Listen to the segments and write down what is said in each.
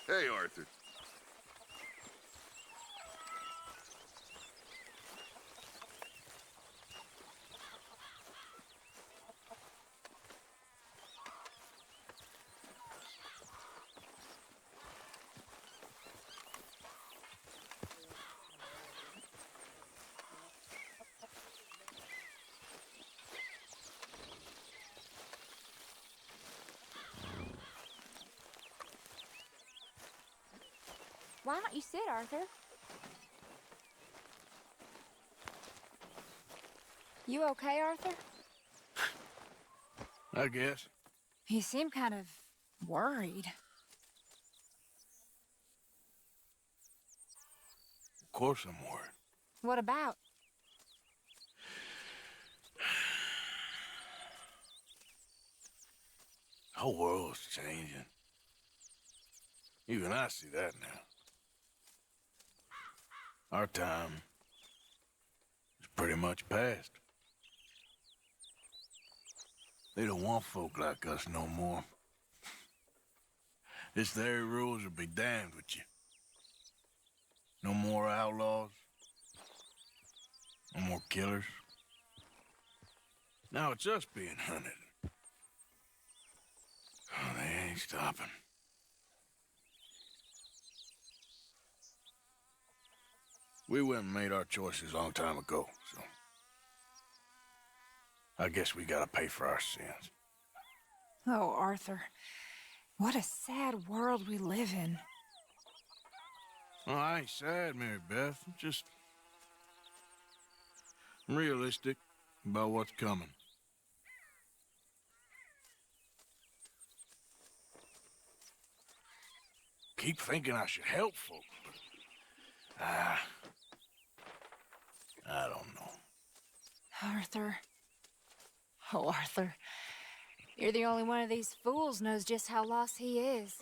Hey, Arthur. Why don't you sit, Arthur? You okay, Arthur? I guess. You seem kind of worried. Of course I'm worried. What about? The whole world's changing. Even I see that now. Our time is pretty much past. They don't want folk like us no more. It's their rules will be damned with you. No more outlaws. No more killers. Now it's us being hunted. Oh, they ain't stopping. We went and made our choices a long time ago, so... I guess we gotta pay for our sins. Oh, Arthur. What a sad world we live in. Oh, I ain't sad, Mary Beth. I'm realistic about what's coming. Keep thinking I should help folks, but... I don't know. Arthur. Oh, Arthur. You're the only one of these fools knows just how lost he is.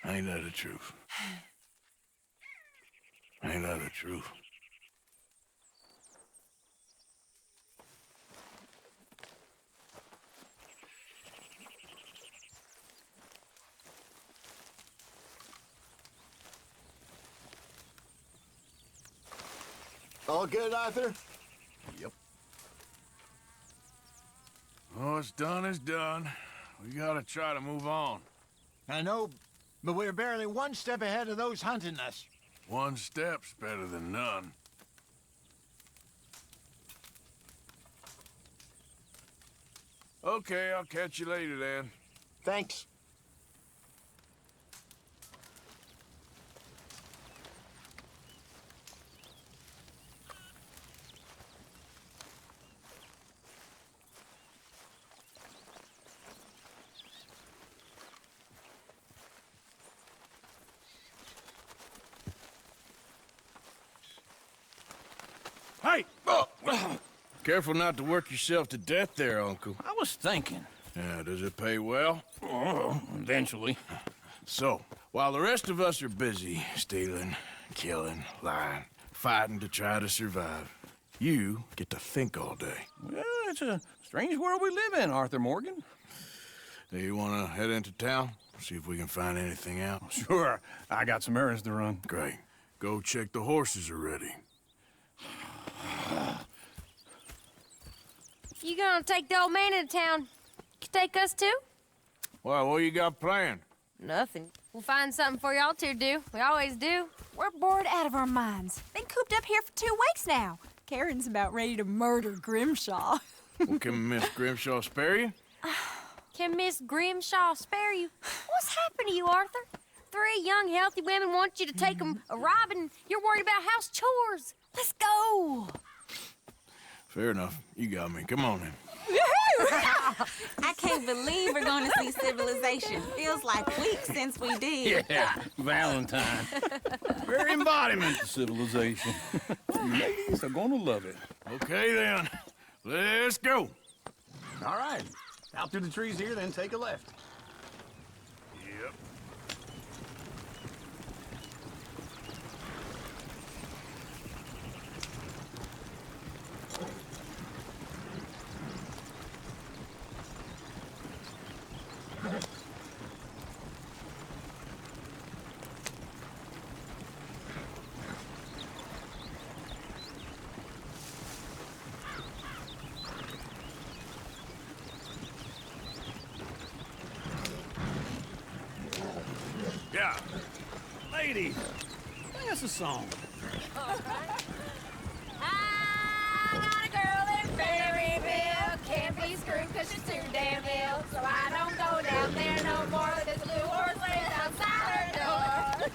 Ain't that the truth? Ain't that the truth? All good, Arthur? Yep. Oh, what's done is done. We gotta try to move on. I know, but we're barely one step ahead of those hunting us. One step's better than none. Okay, I'll catch you later then. Thanks. Hey! Oh. Careful not to work yourself to death there, Uncle. I was thinking. Yeah, does it pay well? Oh, eventually. So, while the rest of us are busy stealing, killing, lying, fighting to try to survive, you get to think all day. Well, it's a strange world we live in, Arthur Morgan. Do you want to head into town? See if we can find anything out? Sure, I got some errands to run. Great. Go check the horses are ready. You gonna take the old man into town? You take us too? Well, what you got planned? Nothing. We'll find something for y'all to do. We always do. We're bored out of our minds. Been cooped up here for 2 weeks now. Karen's about ready to murder Grimshaw. Well, can Miss Grimshaw spare you? Can Miss Grimshaw spare you? What's happened to you, Arthur? 3 young, healthy women want you to take them a robbing. You're worried about house chores. Let's go. Fair enough. You got me. Come on then. I can't believe we're going to see civilization. Feels like weeks since we did. Yeah, Valentine. Very embodiment of civilization. You ladies are gonna love it. Okay then. Let's go. All right. Out through the trees here, then take a left. Yep. ladies, sing us a song. I got a girl in Berryville, can't be screwed 'cause she's too damn ill. So I don't go down there no more. There's a blue horse lays outside her door.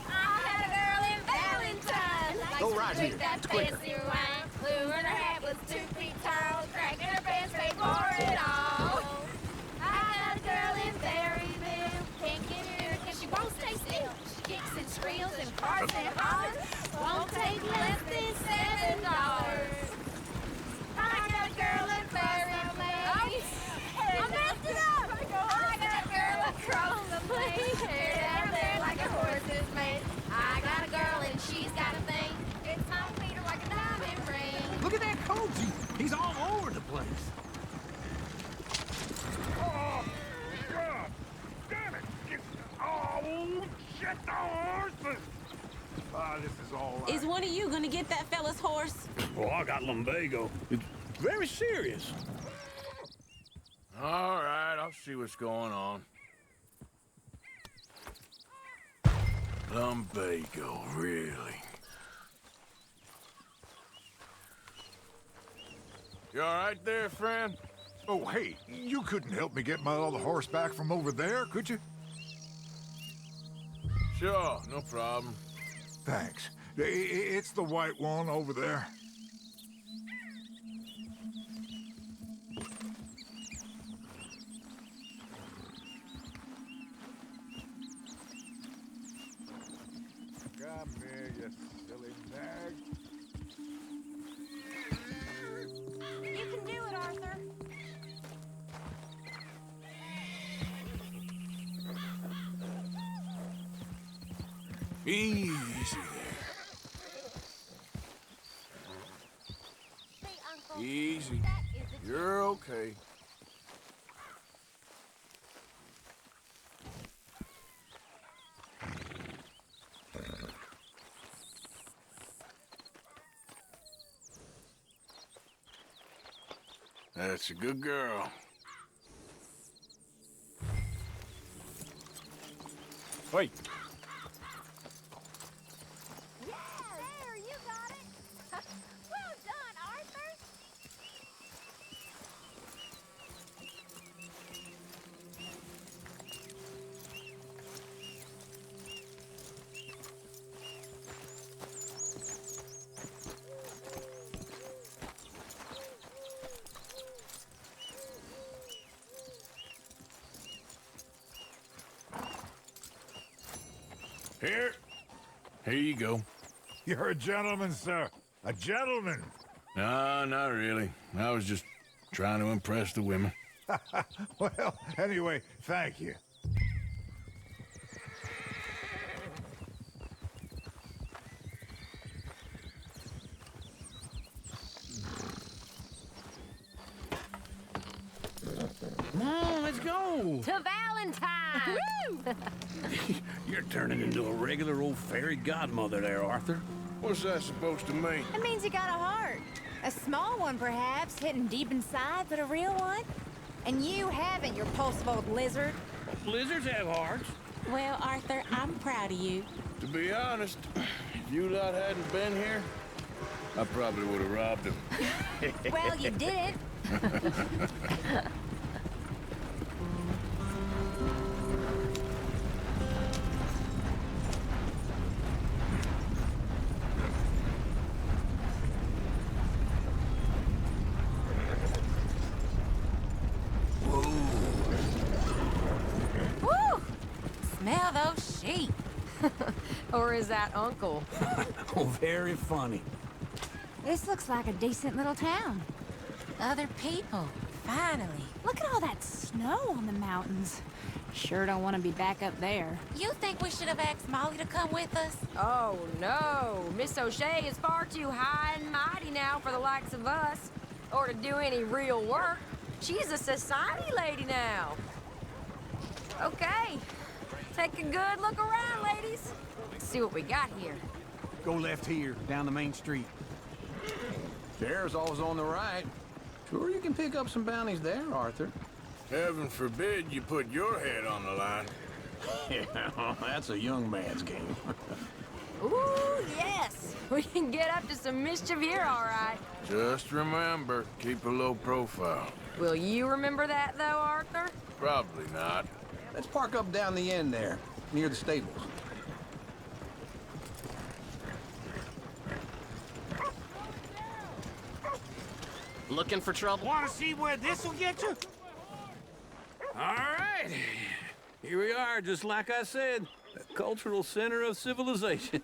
I had a girl in Valentine, like Go to right drink here. that It's quicker. fancy wine. Blue and her hat was 2 feet tall, cracking her pants paid for it all. I got a girl in Berryville, can't get her 'cause she won't stay still. She kicks and squeals and farts and hollers, won't take less than $7. I got a girl in Berryville. I messed it up. I got a girl across the plain, hair down there like a horse's mane. I got a girl and she's got a thing. It's on Peter like a diamond ring. Look at that coat. He's all over the place. Oh, God! Damn it! Oh, shit, the horses! Ah, this is all right. Is one of you gonna get that fella's horse? Oh, I got lumbago. It's very serious. All right, I'll see what's going on. Lumbago, really? You all right there, friend? Oh, hey, you couldn't help me get my other horse back from over there, could you? Sure, no problem. Thanks. It's the white one over there. Come here, you silly nag. You can do it, Arthur. Easy See, Uncle, there. Easy. that is a You're okay. That's a good girl. Wait. Yeah, there, you got it. Well done, Arthur. Here you go. You're a gentleman, sir. A gentleman. No, not really. I was just trying to impress the women. Well, anyway, thank you. Come on, let's go. To Valentine. You're turning into a regular old fairy godmother there, Arthur. What's that supposed to mean? It means you got a heart. A small one, perhaps, hidden deep inside, but a real one. And you haven't, you repulsive old lizard. Lizards have hearts. Well, Arthur, I'm proud of you. To be honest, if you lot hadn't been here, I probably would have robbed him. Well, you didn't. Woo! Smell those sheep. Or is that Uncle? Oh, very funny. This looks like a decent little town. Other people, finally. Look at all that snow on the mountains. Sure don't want to be back up there. You think we should have asked Molly to come with us? Oh, no. Miss O'Shea is far too high and mighty now for the likes of us. Or to do any real work. She's a society lady now. Okay. Take a good look around, ladies. Let's see what we got here. Go left here, down the main street. Sheriff's always on the right. Sure, you can pick up some bounties there, Arthur. Heaven forbid you put your head on the line. Yeah, that's a young man's game. Ooh, yes. We can get up to some mischief here, all right. Just remember, keep a low profile. Will you remember that, though, Arthur? Probably not. Let's park up down the end there, near the stables. Looking for trouble? Want to see where this will get you? All right. Here we are, just like I said. The cultural center of civilization.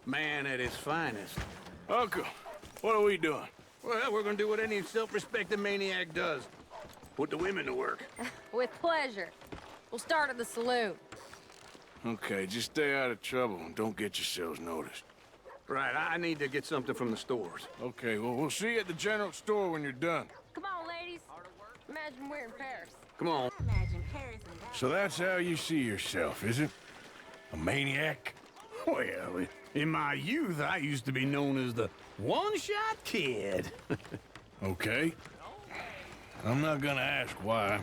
Man at its finest. Uncle, what are we doing? Well, we're gonna do what any self-respecting maniac does. Put the women to work. With pleasure. We'll start at the saloon. Okay, just stay out of trouble and don't get yourselves noticed. Right, I need to get something from the stores. Okay, well, we'll see you at the general store when you're done. Come on, ladies. Imagine we're in Paris. Come on. Imagine Paris and that. So that's how you see yourself, is it? A maniac? Well, in my youth, I used to be known as the one-shot kid. Okay. I'm not gonna ask why.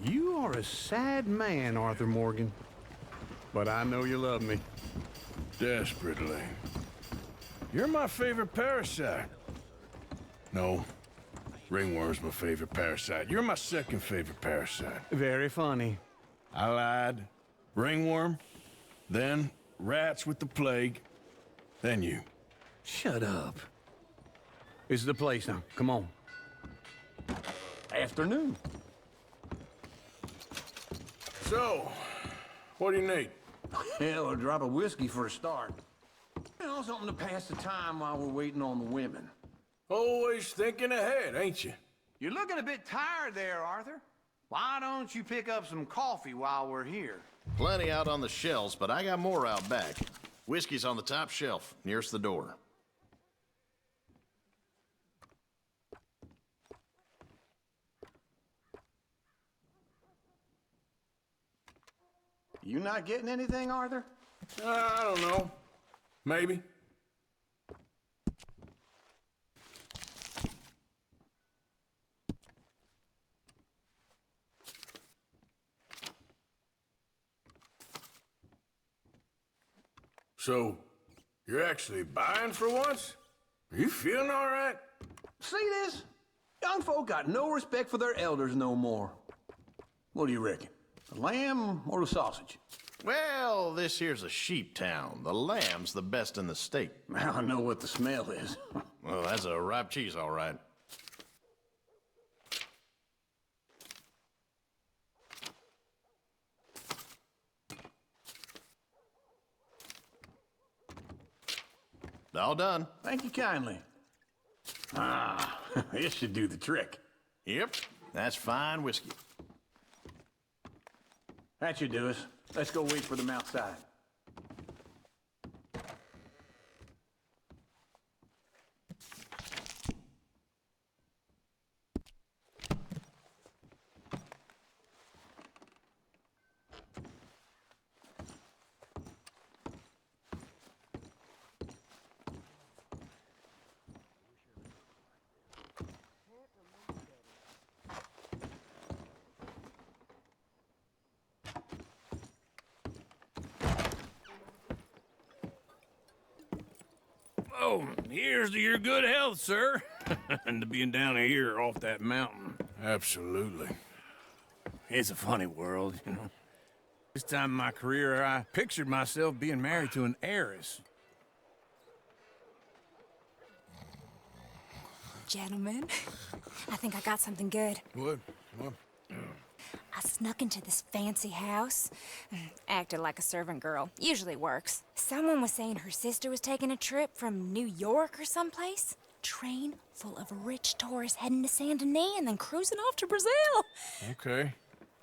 You are a sad man, Arthur Morgan. But I know you love me. Desperately. You're my favorite parasite. No. Ringworm's my favorite parasite. You're my second favorite parasite. Very funny. I lied. Ringworm, then rats with the plague, then you. Shut up. This is the place now. Come on. Afternoon. So, what do you need? Hell, a drop of whiskey for a start. You know, something to pass the time while we're waiting on the women. Always thinking ahead, ain't you? You're looking a bit tired there, Arthur. Why don't you pick up some coffee while we're here? Plenty out on the shelves, but I got more out back. Whiskey's on the top shelf, nearest the door. You not getting anything, Arthur? I don't know. Maybe. So, you're actually buying for once? Are you feeling all right? See this? Young folk got no respect for their elders no more. What do you reckon? The lamb or the sausage? Well, this here's a sheep town. The lamb's the best in the state. I know what the smell is. Well, that's a ripe cheese, all right. All done. Thank you kindly. Ah, this should do the trick. Yep, that's fine whiskey. That should do us. Let's go wait for them outside. Oh, here's to your good health, sir. And to being down here off that mountain. Absolutely. It's a funny world, you know. This time in my career, I pictured myself being married to an heiress. Gentlemen, I think I got something good. What? What? I snuck into this fancy house, acted like a servant girl. Usually works. Someone was saying her sister was taking a trip from New York or someplace. Train full of rich tourists heading to Saint Denis and then cruising off to Brazil. Okay.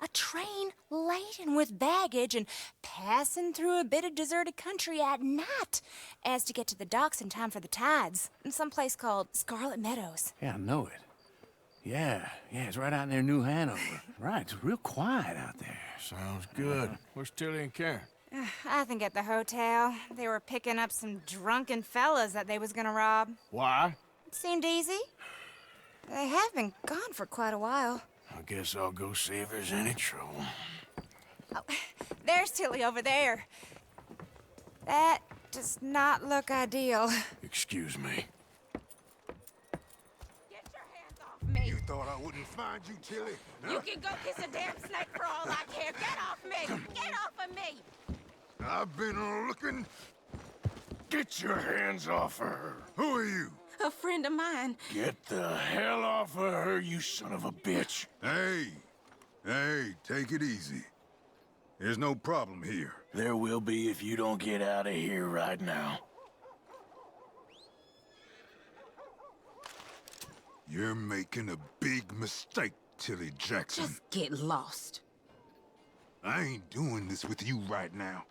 A train laden with baggage and passing through a bit of deserted country at night as to get to the docks in time for the tides in some place called Scarlet Meadows. Yeah, I know it. Yeah, it's right out near New Hanover. Right, it's real quiet out there. Sounds good. Where's Tilly and Karen? I think at the hotel. They were picking up some drunken fellas that they was gonna rob. Why? It seemed easy. They have been gone for quite a while. I guess I'll go see if there's any trouble. Oh, There's Tilly over there. That does not look ideal. Excuse me. Get your hands off me. You thought I wouldn't find you, Tilly? You can go kiss a damn snake for all I care. Get off me! Get off of me! I've been looking. Get your hands off of her. Who are you? A friend of mine. Get the hell off of her, you son of a bitch. Hey, take it easy. There's no problem here. There will be if you don't get out of here right now. You're making a big mistake, Tilly Jackson. Just get lost. I ain't doing this with you right now.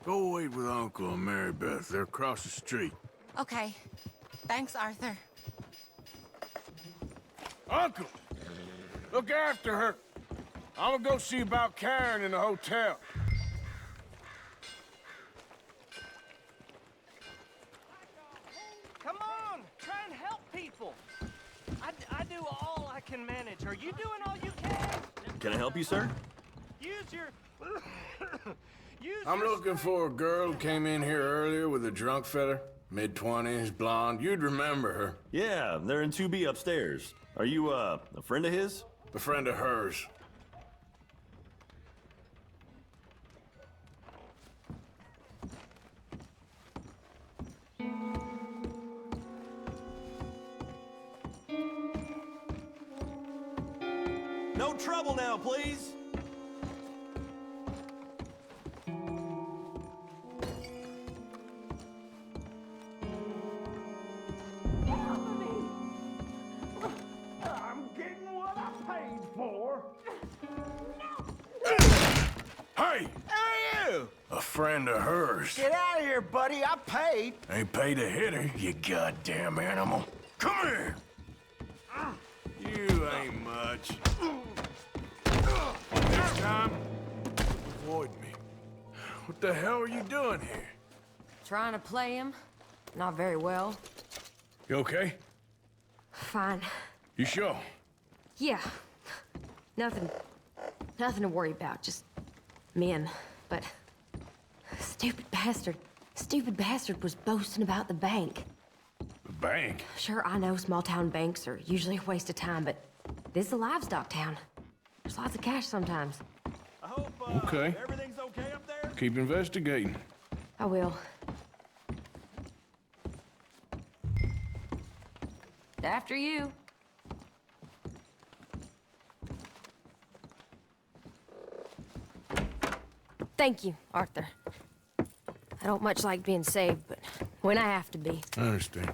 Go wait with Uncle and Mary Beth. They're across the street. Okay. Thanks, Arthur. Uncle! Look after her. I'm gonna go see about Karen in the hotel. Come on, try and help people. I do all I can manage. Are you doing all you can? Can I help you, sir? Use your... I'm looking for a girl who came in here earlier with a drunk fella. Mid-20s, blonde. You'd remember her. Yeah, they're in 2B upstairs. Are you, a friend of his? A friend of hers. No trouble now, please. I'm getting what I paid for. Hey! Who are you? A friend of hers. Get out of here, buddy. I paid. Ain't paid to hit her, you goddamn animal. Come here! You ain't much. This time, avoid me. What the hell are you doing here? Trying to play him. Not very well. You okay? Fine. You sure? Yeah. Nothing to worry about. Just men. But stupid bastard was boasting about the bank. The bank? Sure, I know small town banks are usually a waste of time, but this is a livestock town. There's lots of cash sometimes. I hope, Okay. everything's okay up there? Keep investigating. I will. After you. Thank you, Arthur. I don't much like being saved, but when I have to be. I understand.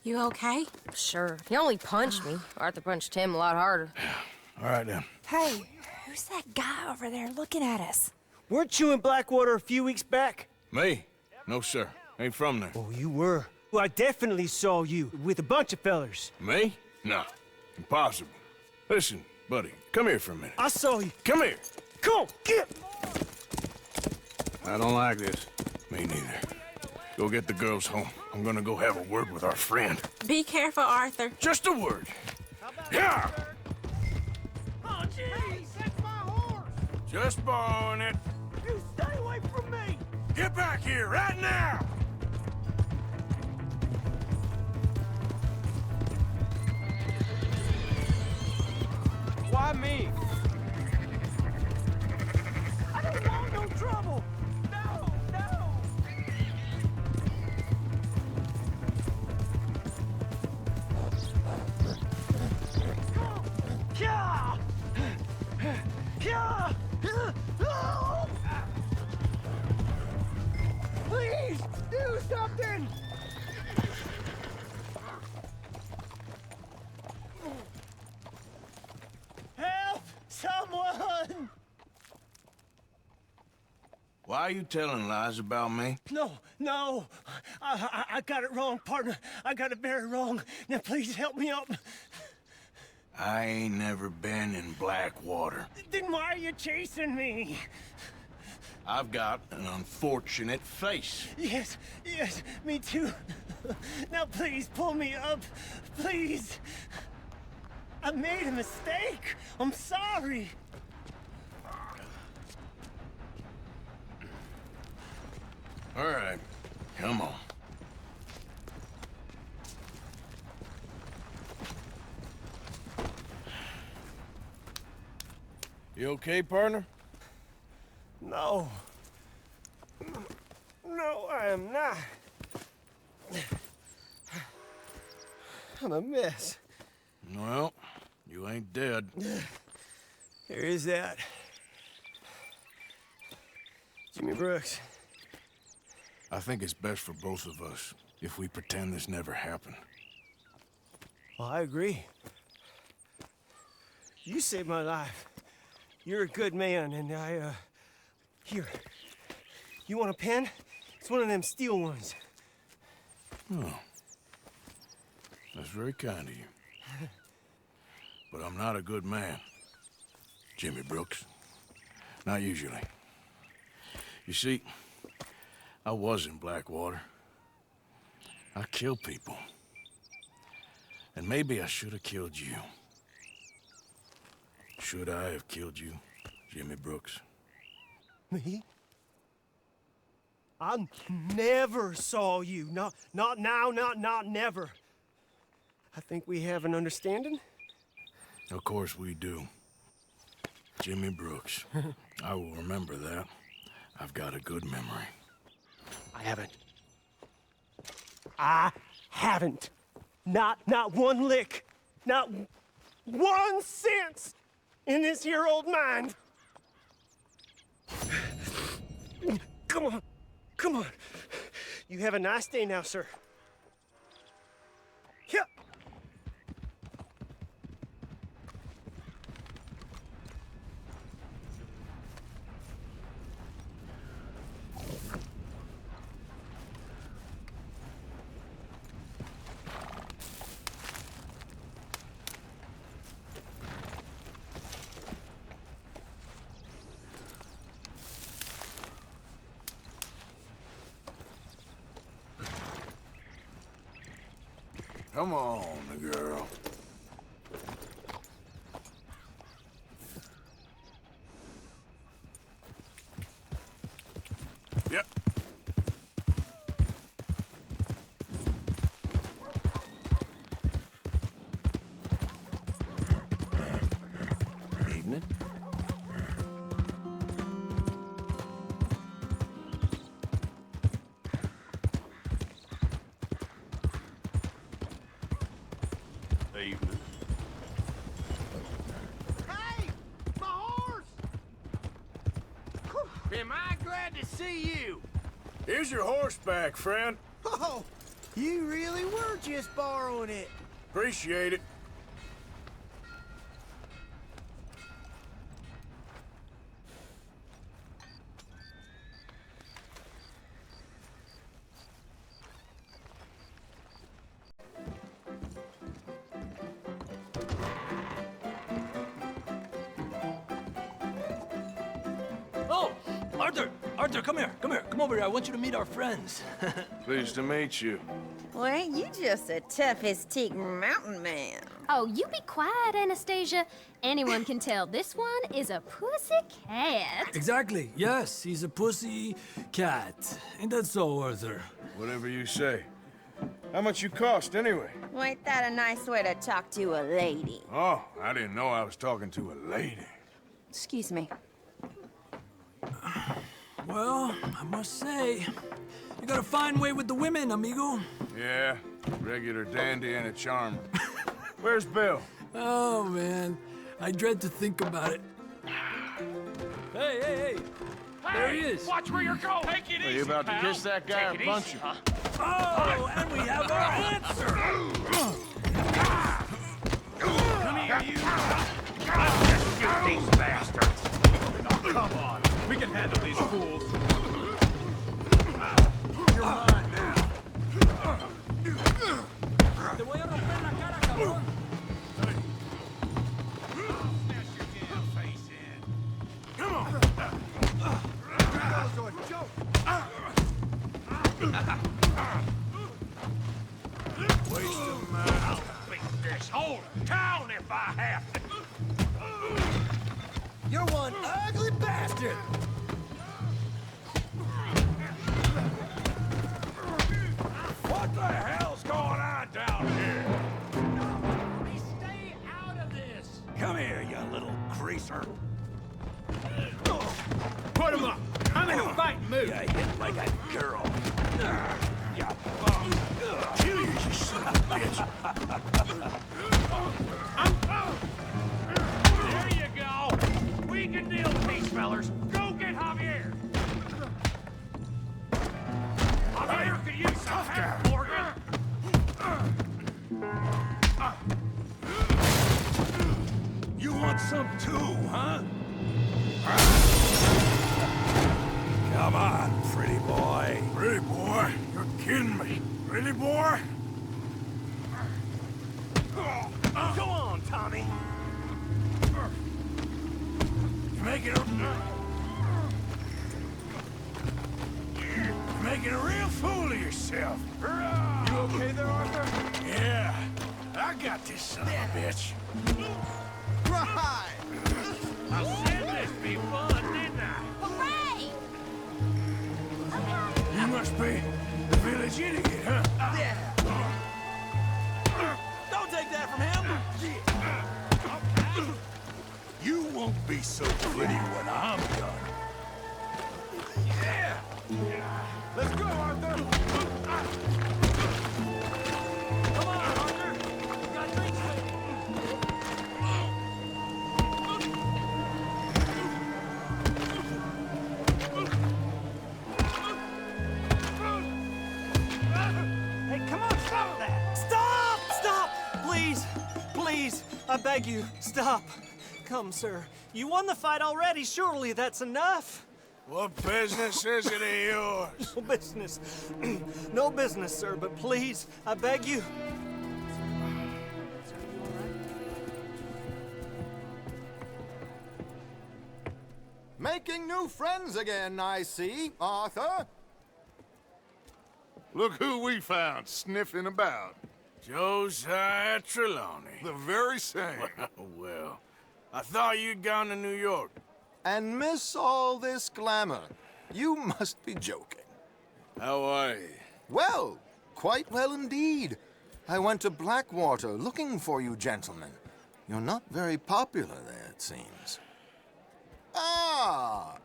You okay? Sure. He only punched me. Arthur punched him a lot harder. All right, then. Hey, who's that guy over there looking at us? Weren't you in Blackwater a few weeks back? Me? No, sir. Ain't from there. Oh, you were. Well, I definitely saw you with a bunch of fellers. Me? No. Impossible. Listen, buddy, come here for a minute. I saw you. Come here. Come on, get! I don't like this. Me neither. Go get the girls home. I'm gonna go have a word with our friend. Be careful, Arthur. Just a word. Yeah! Oh, jeez! That's my horse! Just borrowing it. You stay away from me! Get back here right now! Why me? I don't want no trouble! No, no! Yeah! Yeah! Please, do something! Help! Someone! Why are you telling lies about me? No. I got it wrong, partner. I got it very wrong. Now please help me up. I ain't never been in Blackwater. Then why are you chasing me? I've got an unfortunate face. Yes, me too. Now please pull me up, please. I made a mistake. I'm sorry. All right, come on. You okay, partner? No. No, I am not. I'm a mess. Well, you ain't dead. There is that. Jimmy Brooks. I think it's best for both of us if we pretend this never happened. Well, I agree. You saved my life. You're a good man, and Here. You want a pen? It's one of them steel ones. Oh. That's very kind of you. But I'm not a good man, Jimmy Brooks. Not usually. You see, I was in Blackwater. I killed people. And maybe I should have killed you. Should I have killed you, Jimmy Brooks? Me? I never saw you. Not now, not never. I think we have an understanding. Of course we do. Jimmy Brooks. I will remember that. I've got a good memory. I haven't. Not one lick. Not 1 cent in this here old mind. Come on. You have a nice day now, sir. Yep. Come on, girl. Yep. Evening. Evening. Hey! My horse! Am I glad to see you? Here's your horse back, friend. Oh, you really were just borrowing it. Appreciate it. Oh, Arthur! Arthur, come here. Come over here. I want you to meet our friends. Pleased to meet you. Well, ain't you just a tough-as-teak mountain man? Oh, you be quiet, Anastasia. Anyone can tell this one is a pussy cat. Exactly. Yes, he's a pussy cat. Ain't that so, Arthur? Whatever you say. How much you cost, anyway? Well, ain't that a nice way to talk to a lady? Oh, I didn't know I was talking to a lady. Excuse me. Well, I must say, you got a fine way with the women, amigo. Yeah, regular dandy and a charmer. Where's Bill? Oh, man. I dread to think about it. Hey! There he is. Watch where you're going. Take it Are easy, you about to pal. kiss that guy Take or it punch easy, him? Oh, and we have our answer. Come here, you. Let's just shoot these bastards. Oh, come on. We can handle these fools. You're mine now. Te voy a romper la cara, cabrón. Smash your damn face in. Come on. That was a joke. Waste of mine. I'll beat this whole town if I have to. You're one ugly bastard. racer. Put him up! I'm in a fighting mood! I hit like a girl. You bum. Kill you, you son of a bitch! There you go. We can deal with these fellers. Go get Javier. Javier could use some help, Morgan. You want some too, huh? Come on, pretty boy. Pretty boy? You're kidding me. Pretty boy? Go on, Tommy. You're making a real fool of yourself. You okay there, Arthur? Yeah, I got this son of a bitch. Right. I said this be fun, didn't I? Hooray! You must be the village idiot, huh? Yeah. Don't take that from him. You won't be so pretty when I'm done. Yeah. Let's go, Arthur. Come on, Arthur. We got drinks ready. Hey, come on, stop that! Stop! Stop! Please! Please! I beg you, stop! Come, sir. You won the fight already. Surely that's enough. What business is it of yours? No business. No business, sir, but please, I beg you. Making new friends again, I see, Arthur. Look who we found sniffing about. Josiah Trelawney. The very same. Well, I thought you'd gone to New York. And miss all this glamour. You must be joking. How are you? Well, quite well indeed. I went to Blackwater looking for you gentlemen. You're not very popular there, it seems. Ah,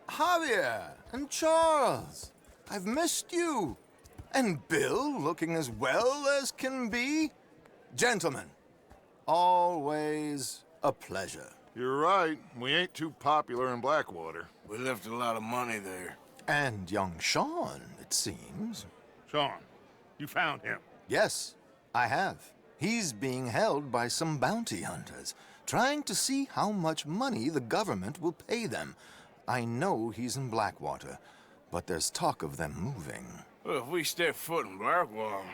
Javier and Charles. I've missed you. And Bill looking as well as can be. Gentlemen, always a pleasure. You're right. We ain't too popular in Blackwater. We left a lot of money there. And young Sean, it seems. Sean, you found him? Yes, I have. He's being held by some bounty hunters, trying to see how much money the government will pay them. I know he's in Blackwater, but there's talk of them moving. Well, if we step foot in Blackwater...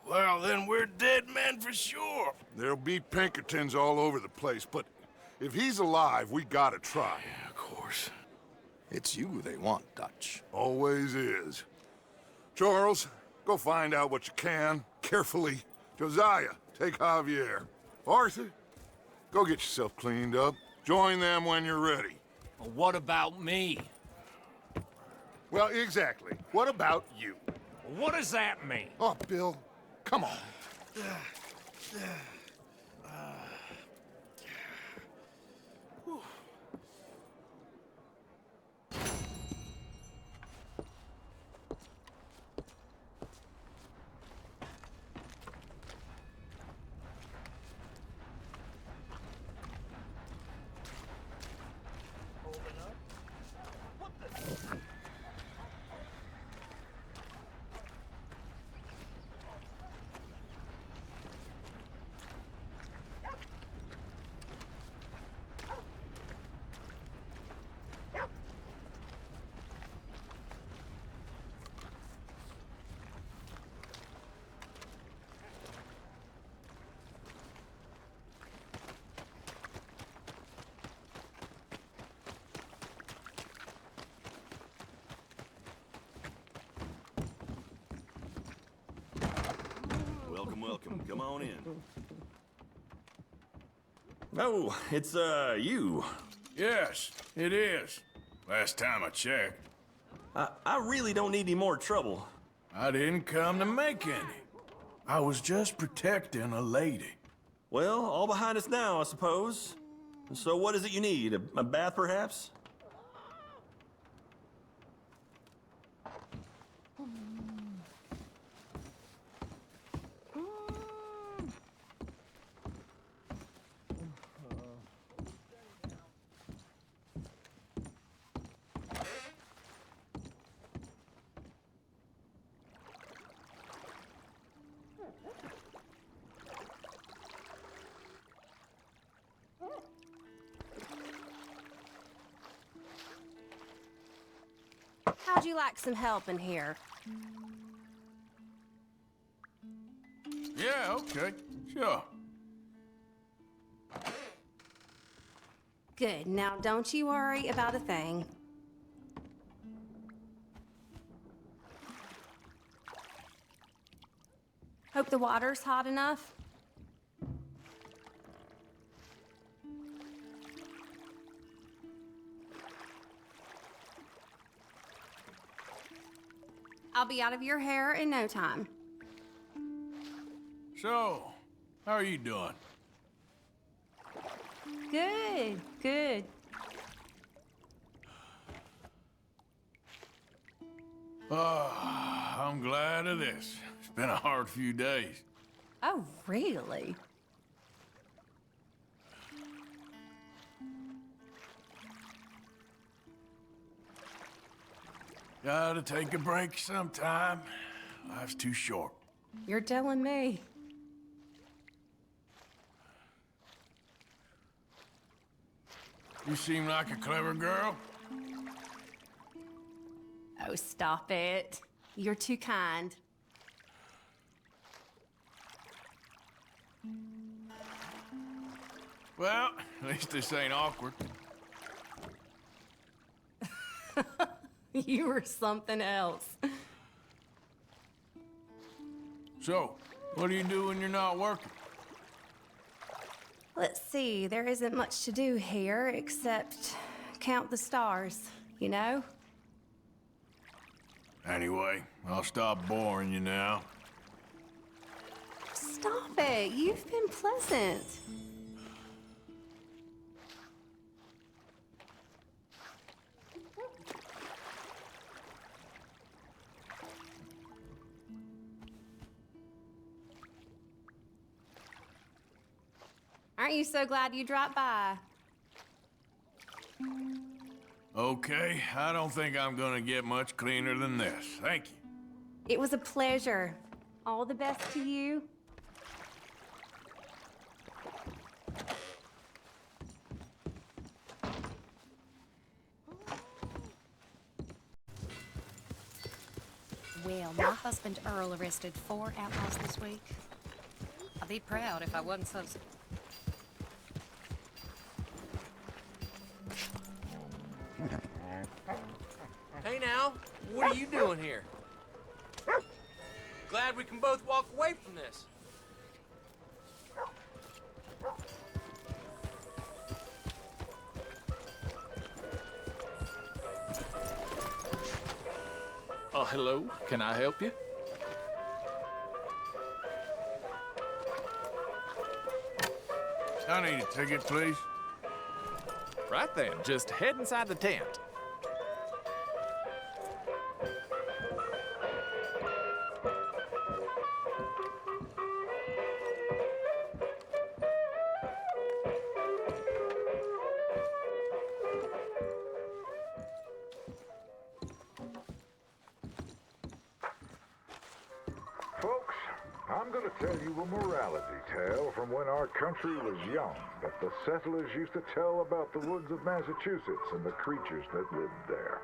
well, then we're dead men for sure. There'll be Pinkertons all over the place, but if he's alive, we gotta try. Yeah, of course. It's you they want, Dutch. Always is. Charles, go find out what you can, carefully. Josiah, take Javier. Arthur, go get yourself cleaned up. Join them when you're ready. Well, what about me? Well, exactly. What about you? What does that mean? Oh, Bill, come on. Welcome. Come on in. Oh, it's, you. Yes, it is. Last time I checked. I really don't need any more trouble. I didn't come to make any. I was just protecting a lady. Well, all behind us now, I suppose. So what is it you need? A bath, perhaps? How'd you like some help in here? Yeah, okay. Sure. Good. Now, don't you worry about a thing. Hope the water's hot enough. I'll be out of your hair in no time. So, how are you doing? Good, good. Oh, I'm glad of this. It's been a hard few days. Oh, really? Gotta take a break sometime. Life's too short. You're telling me. You seem like a clever girl. Oh, stop it. You're too kind. Well, at least this ain't awkward. You were something else. So, what do you do when you're not working? Let's see, there isn't much to do here except count the stars, you know? Anyway, I'll stop boring you now. Stop it, you've been pleasant. Aren't you so glad you dropped by? Okay, I don't think I'm gonna get much cleaner than this. Thank you. It was a pleasure. All the best to you. Well, my husband Earl arrested 4 outlaws this week. I'd be proud if I wasn't so... Hey now, what are you doing here? Glad we can both walk away from this. Oh, hello. Can I help you? I need a ticket, please. Right then. Just head inside the tent. Folks, I'm going to tell you a morality tale from when our country was young that the settlers used to tell about the woods of Massachusetts and the creatures that lived there.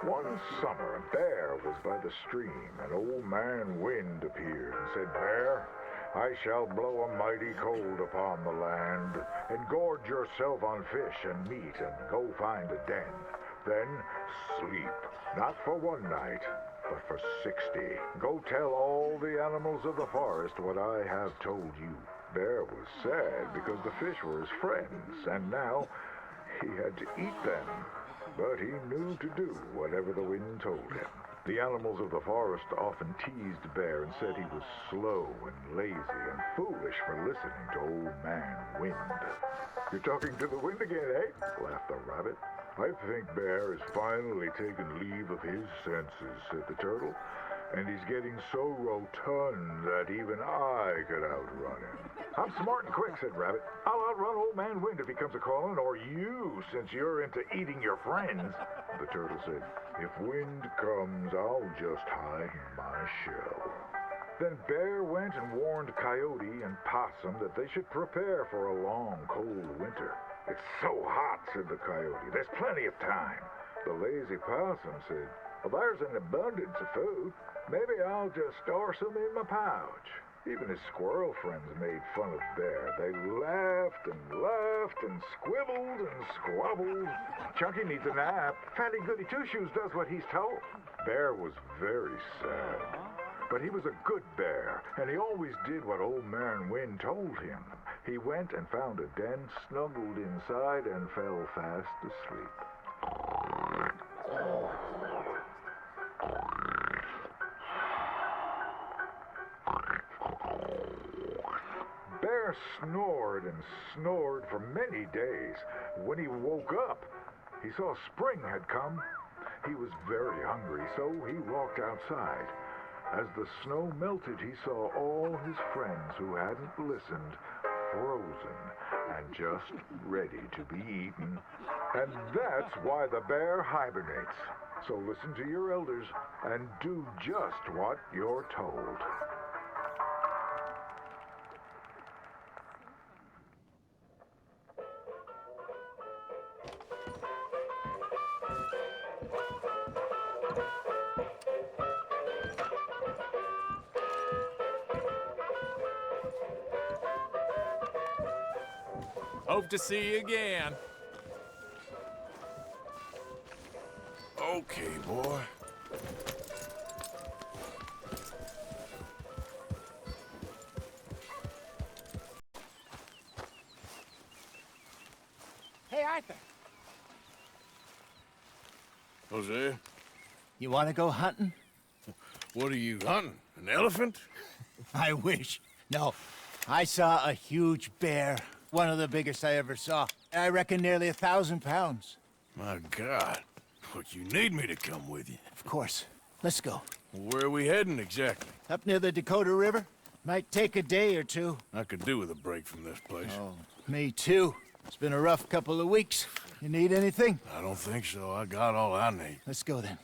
One summer, a bear was by the stream, and old man Wind appeared and said, "Bear, I shall blow a mighty cold upon the land, and gorge yourself on fish and meat, and go find a den. Then sleep, not for one night, but for 60. Go tell all the animals of the forest what I have told you." Bear was sad because the fish were his friends, and now he had to eat them. But he knew to do whatever the wind told him. The animals of the forest often teased Bear and said he was slow and lazy and foolish for listening to Old Man Wind. You're talking to the wind again, eh? Laughed the rabbit. I think Bear has finally taken leave of his senses, said the turtle. And he's getting so rotund that even I could outrun him. I'm smart and quick, said Rabbit. I'll outrun Old Man Wind if he comes a-calling, or you, since you're into eating your friends. The turtle said, if Wind comes, I'll just hide in my shell. Then Bear went and warned Coyote and Possum that they should prepare for a long, cold winter. It's so hot, said the Coyote. There's plenty of time. The lazy Possum said, well, there's an abundance of food. Maybe I'll just store some in my pouch. Even his squirrel friends made fun of Bear. They laughed and squibbled and squabbled. Chunky needs a nap. Fatty Goody Two-Shoes does what he's told. Bear was very sad. But he was a good bear, and he always did what Old Man Wind told him. He went and found a den, snuggled inside, and fell fast asleep. Bear snored and snored for many days. When he woke up, he saw spring had come. He was very hungry, so he walked outside. As the snow melted, he saw all his friends who hadn't listened frozen and just ready to be eaten. And that's why the bear hibernates. So listen to your elders and do just what you're told. Hope to see you again. Okay, boy. Hey, Arthur. Jose? You want to go hunting? What are you hunting? An elephant? I wish. No, I saw a huge bear. One of the biggest I ever saw. I reckon nearly 1,000 pounds. My God. Look, you need me to come with you. Of course. Let's go. Where are we heading exactly? Up near the Dakota River. Might take a day or two. I could do with a break from this place. Oh, me too. It's been a rough couple of weeks. You need anything? I don't think so. I got all I need. Let's go then.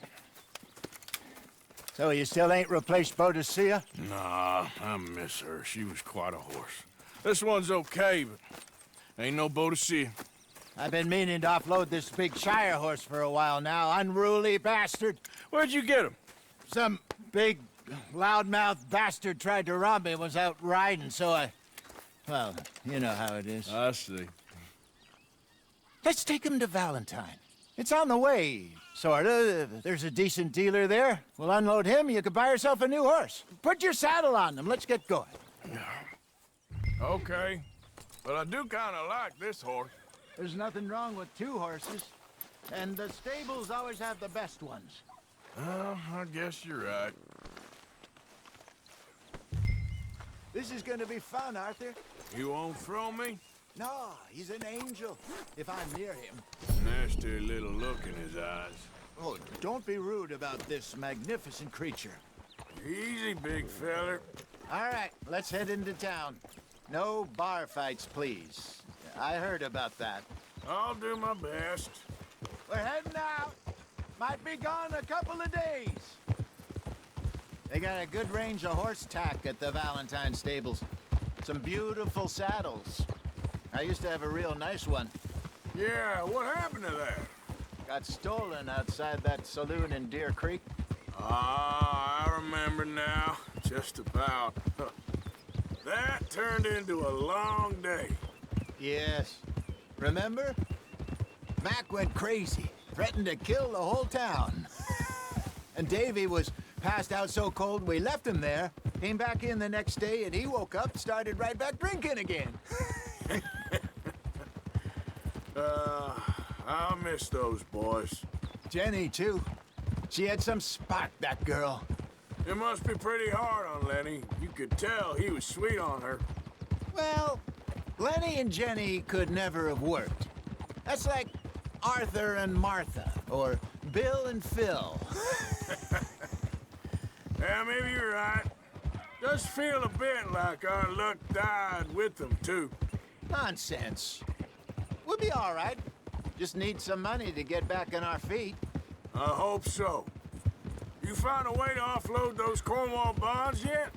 So you still ain't replaced Boadicea? Nah, I miss her. She was quite a horse. This one's okay, but ain't no Boadicea. I've been meaning to offload this big Shire horse for a while now. Unruly bastard. Where'd you get him? Some big, loudmouth bastard tried to rob me and was out riding, so I... Well, you know how it is. I see. Let's take him to Valentine. It's on the way, sorta. There's a decent dealer there. We'll unload him, you can buy yourself a new horse. Put your saddle on them, let's get going. Okay, but I do kind of like this horse. There's nothing wrong with two horses. And the stables always have the best ones. Well, I guess you're right. This is gonna be fun, Arthur. You won't throw me? No, he's an angel, if I'm near him. Nasty little look in his eyes. Oh, don't be rude about this magnificent creature. Easy, big feller. All right, let's head into town. No bar fights, please. I heard about that. I'll do my best. We're heading out. Might be gone a couple of days. They got a good range of horse tack at the Valentine stables. Some beautiful saddles. I used to have a real nice one. Yeah, what happened to that? Got stolen outside that saloon in Deer Creek. Ah, I remember now. Just about. That turned into a long day. Yes. Remember? Mac went crazy, threatened to kill the whole town. And Davy was passed out so cold we left him there, came back in the next day, and he woke up, started right back drinking again. I'll miss those boys. Jenny, too. She had some spark, that girl. It must be pretty hard on Lenny. You could tell he was sweet on her. Well, Lenny and Jenny could never have worked. That's like Arthur and Martha, or Bill and Phil. Yeah, maybe you're right. Does feel a bit like our luck died with them, too. Nonsense. We'll be all right. Just need some money to get back on our feet. I hope so. You found a way to offload those Cornwall bonds yet?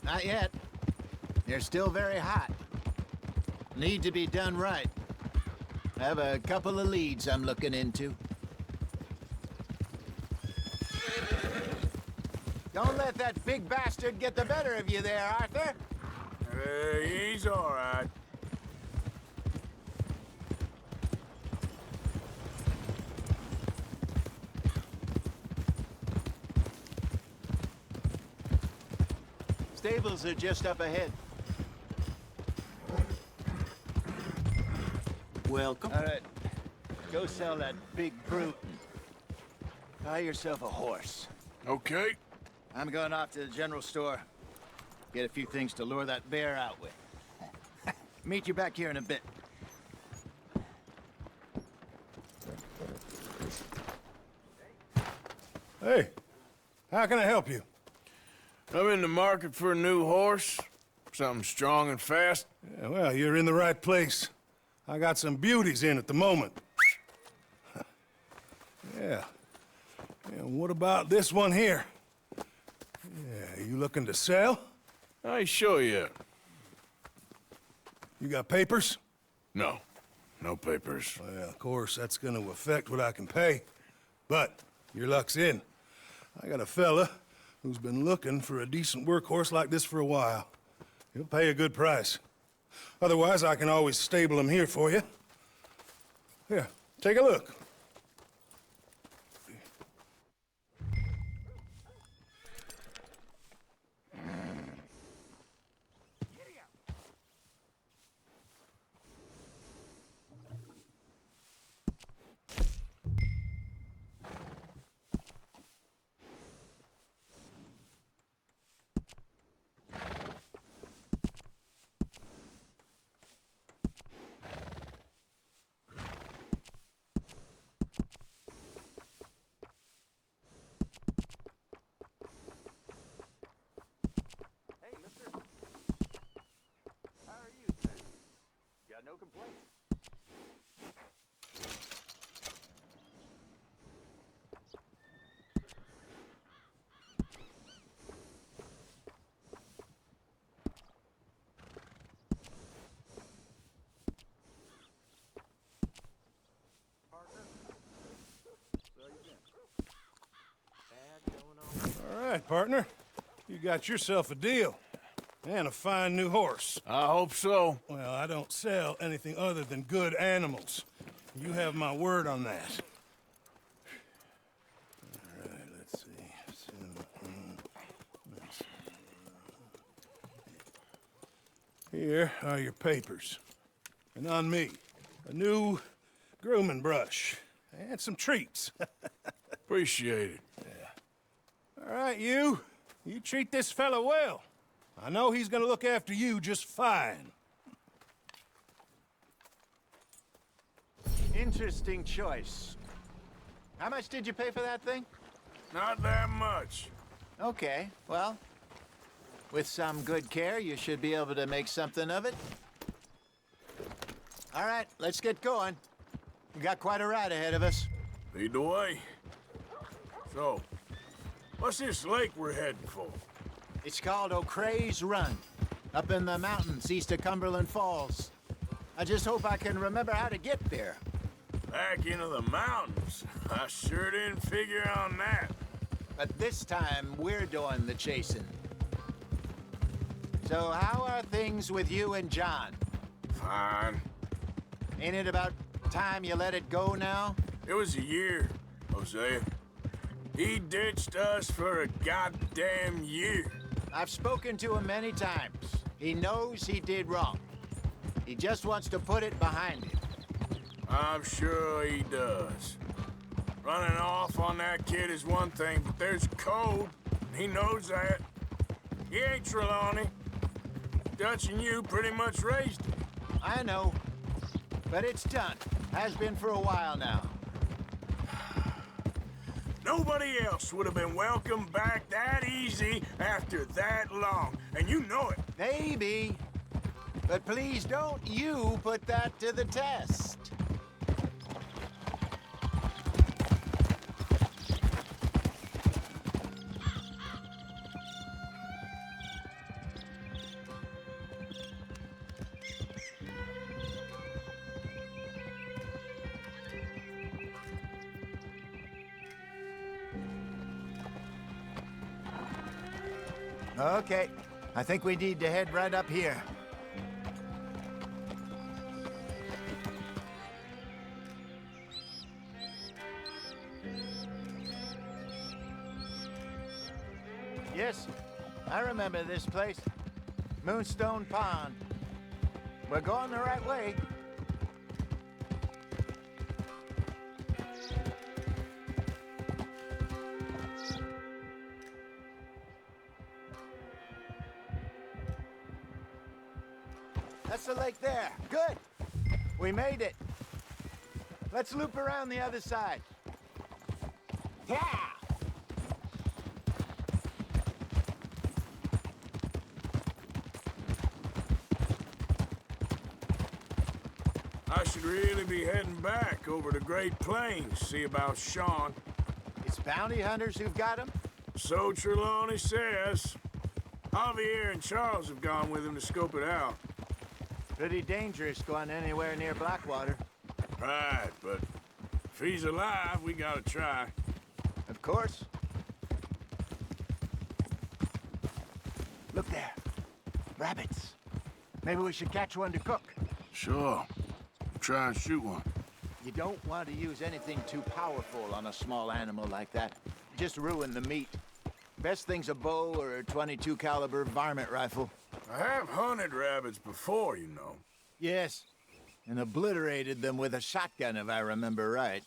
Not yet. They're still very hot. Need to be done right. I have a couple of leads I'm looking into. Don't let that big bastard get the better of you there, Arthur. He's all right. Stables are just up ahead. Welcome. All right. Go sell that big brute and buy yourself a horse. Okay. I'm going off to the general store. Get a few things to lure that bear out with. Meet you back here in a bit. Hey, how can I help you? I'm in the market for a new horse. Something strong and fast. Yeah, well, you're in the right place. I got some beauties in at the moment. Yeah. And what about this one here? Yeah, you looking to sell? I show you. You got papers? No. No papers. Well, of course, that's gonna affect what I can pay. But your luck's in. I got a fella who's been looking for a decent workhorse like this for a while. He'll pay a good price. Otherwise, I can always stable him here for you. Here, take a look. No complaints. All right, partner. You got yourself a deal. And a fine new horse. I hope so. Well, I don't sell anything other than good animals. You have my word on that. All right, let's see. Here are your papers. And on me, a new grooming brush. And some treats. Appreciate it. Yeah. All right, you. You treat this fella well. I know he's gonna look after you just fine. Interesting choice. How much did you pay for that thing? Not that much. Okay, well, with some good care, you should be able to make something of it. All right, let's get going. We got quite a ride ahead of us. Lead the way. So, what's this lake we're heading for? It's called O'Creagh's Run, up in the mountains east of Cumberland Falls. I just hope I can remember how to get there. Back into the mountains? I sure didn't figure on that. But this time, we're doing the chasing. So how are things with you and John? Fine. Ain't it about time you let it go now? It was a year, Hosea. He ditched us for a goddamn year. I've spoken to him many times. He knows he did wrong. He just wants to put it behind him. I'm sure he does. Running off on that kid is one thing, but there's code. He knows that. He ain't Trelawney. Dutch and you pretty much raised him. I know. But it's done. Has been for a while now. Nobody else would have been welcomed back that easy after that long, and you know it. Maybe. But please don't you put that to the test. Okay, I think we need to head right up here. Yes, I remember this place. Moonstone Pond. We're going the right way. That's the lake there. Good. We made it. Let's loop around the other side. Yeah! I should really be heading back over to Great Plains, see about Sean. It's bounty hunters who've got him? So Trelawney says. Javier and Charles have gone with him to scope it out. Pretty dangerous going anywhere near Blackwater. Right, but if he's alive, we gotta try. Of course. Look there. Rabbits. Maybe we should catch one to cook. Sure. Try and shoot one. You don't want to use anything too powerful on a small animal like that. Just ruin the meat. Best thing's a bow or a .22 caliber varmint rifle. I have hunted rabbits before, you know. Yes, and obliterated them with a shotgun, if I remember right.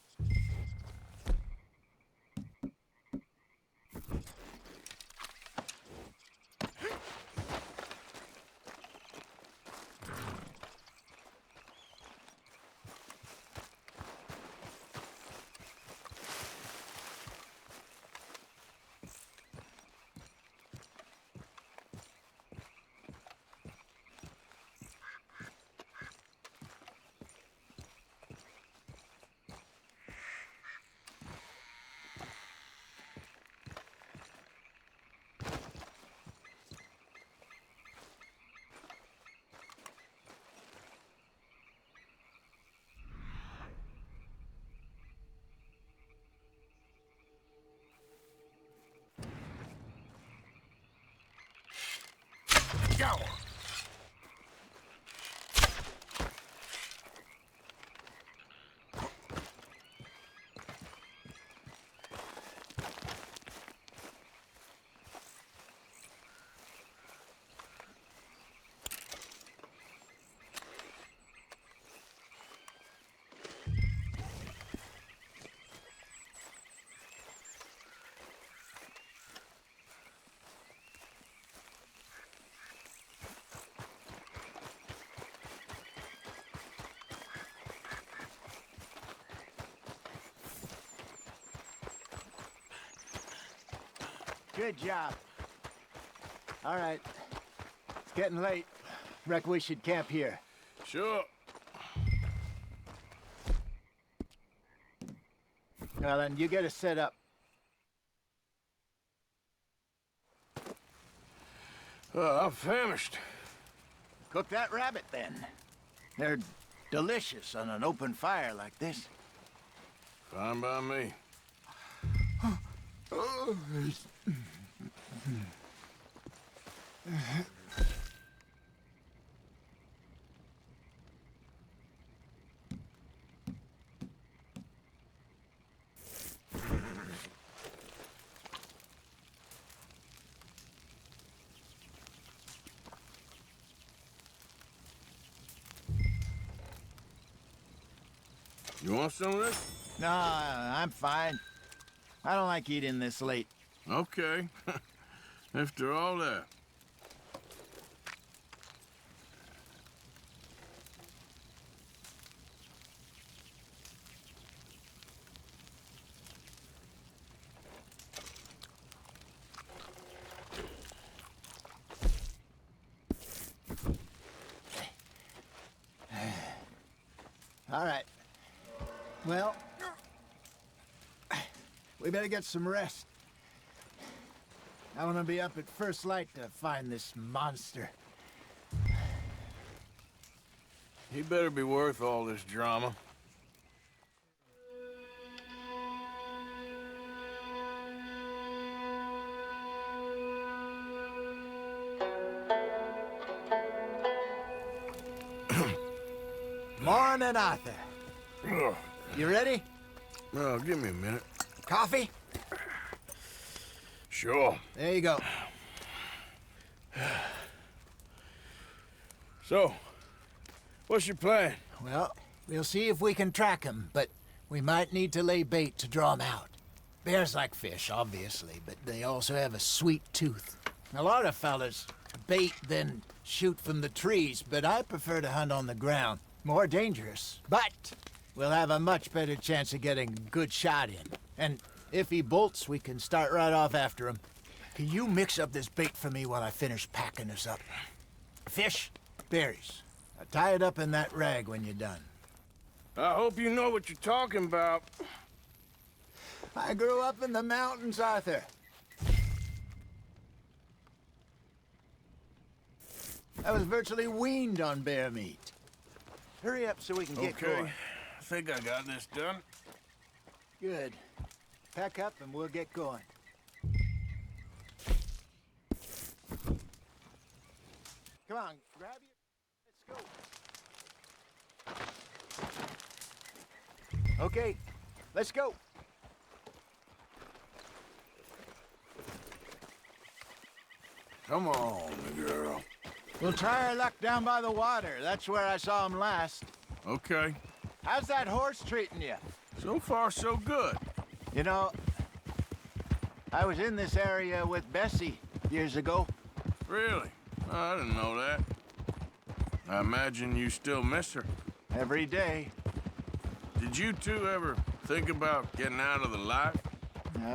Go! Good job. All right. It's getting late. Reckon we should camp here. Sure. Well, then, you get us set up. I'm famished. Cook that rabbit, then. They're delicious on an open fire like this. Fine by me. You want some of this? No, I'm fine. I don't like eating this late. Okay. After all that. All right. Well, we better get some rest. I want to be up at first light to find this monster. He better be worth all this drama. Morning, Arthur. You ready? Well, give me a minute. Coffee? Sure. There you go. So, what's your plan? Well, we'll see if we can track him, but we might need to lay bait to draw him out. Bears like fish, obviously, but they also have a sweet tooth. A lot of fellas bait, then shoot from the trees, but I prefer to hunt on the ground. More dangerous, but we'll have a much better chance of getting a good shot in. And if he bolts, we can start right off after him. Can you mix up this bait for me while I finish packing this up? Fish, berries. Now tie it up in that rag when you're done. I hope you know what you're talking about. I grew up in the mountains, Arthur. I was virtually weaned on bear meat. Hurry up so we can get going. I think I got this done. Good. Pack up and we'll get going. Come on, grab your... Let's go. Okay, let's go. Come on, girl. We'll try our luck down by the water. That's where I saw him last. Okay. How's that horse treating you? So far, so good. You know, I was in this area with Bessie years ago. Really? Oh, I didn't know that. I imagine you still miss her. Every day. Did you two ever think about getting out of the life?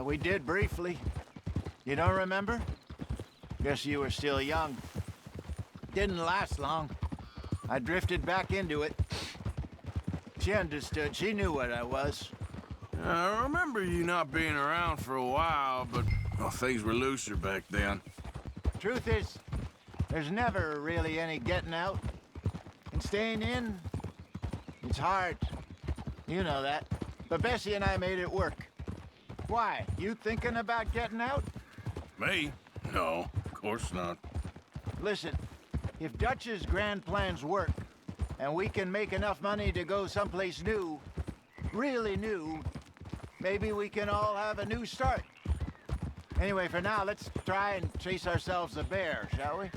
We did briefly. You don't remember? Guess you were still young. Didn't last long. I drifted back into it. She understood. She knew what I was. I remember you not being around for a while, but well, things were looser back then. Truth is, there's never really any getting out. And staying in, it's hard. You know that. But Bessie and I made it work. Why? You thinking about getting out? Me? No, of course not. Listen, if Dutch's grand plans work, and we can make enough money to go someplace new, really new, maybe we can all have a new start. Anyway, for now, let's try and chase ourselves a bear, shall we?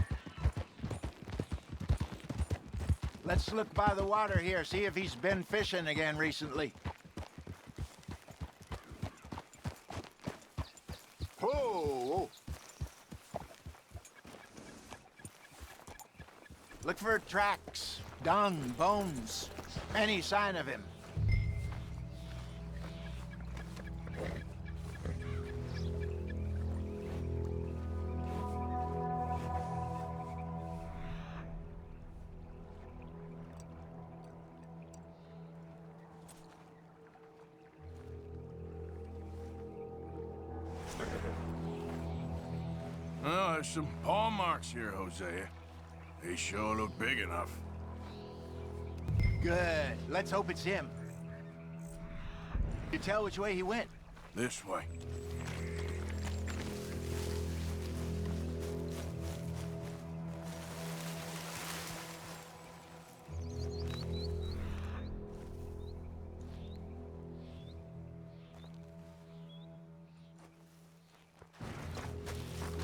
Let's look by the water here, see if he's been fishing again recently. Oh! Look for tracks, dung, bones, any sign of him. Well, there's some paw marks here, Hosea. They sure look big enough. Good. Let's hope it's him. You tell which way he went? This way.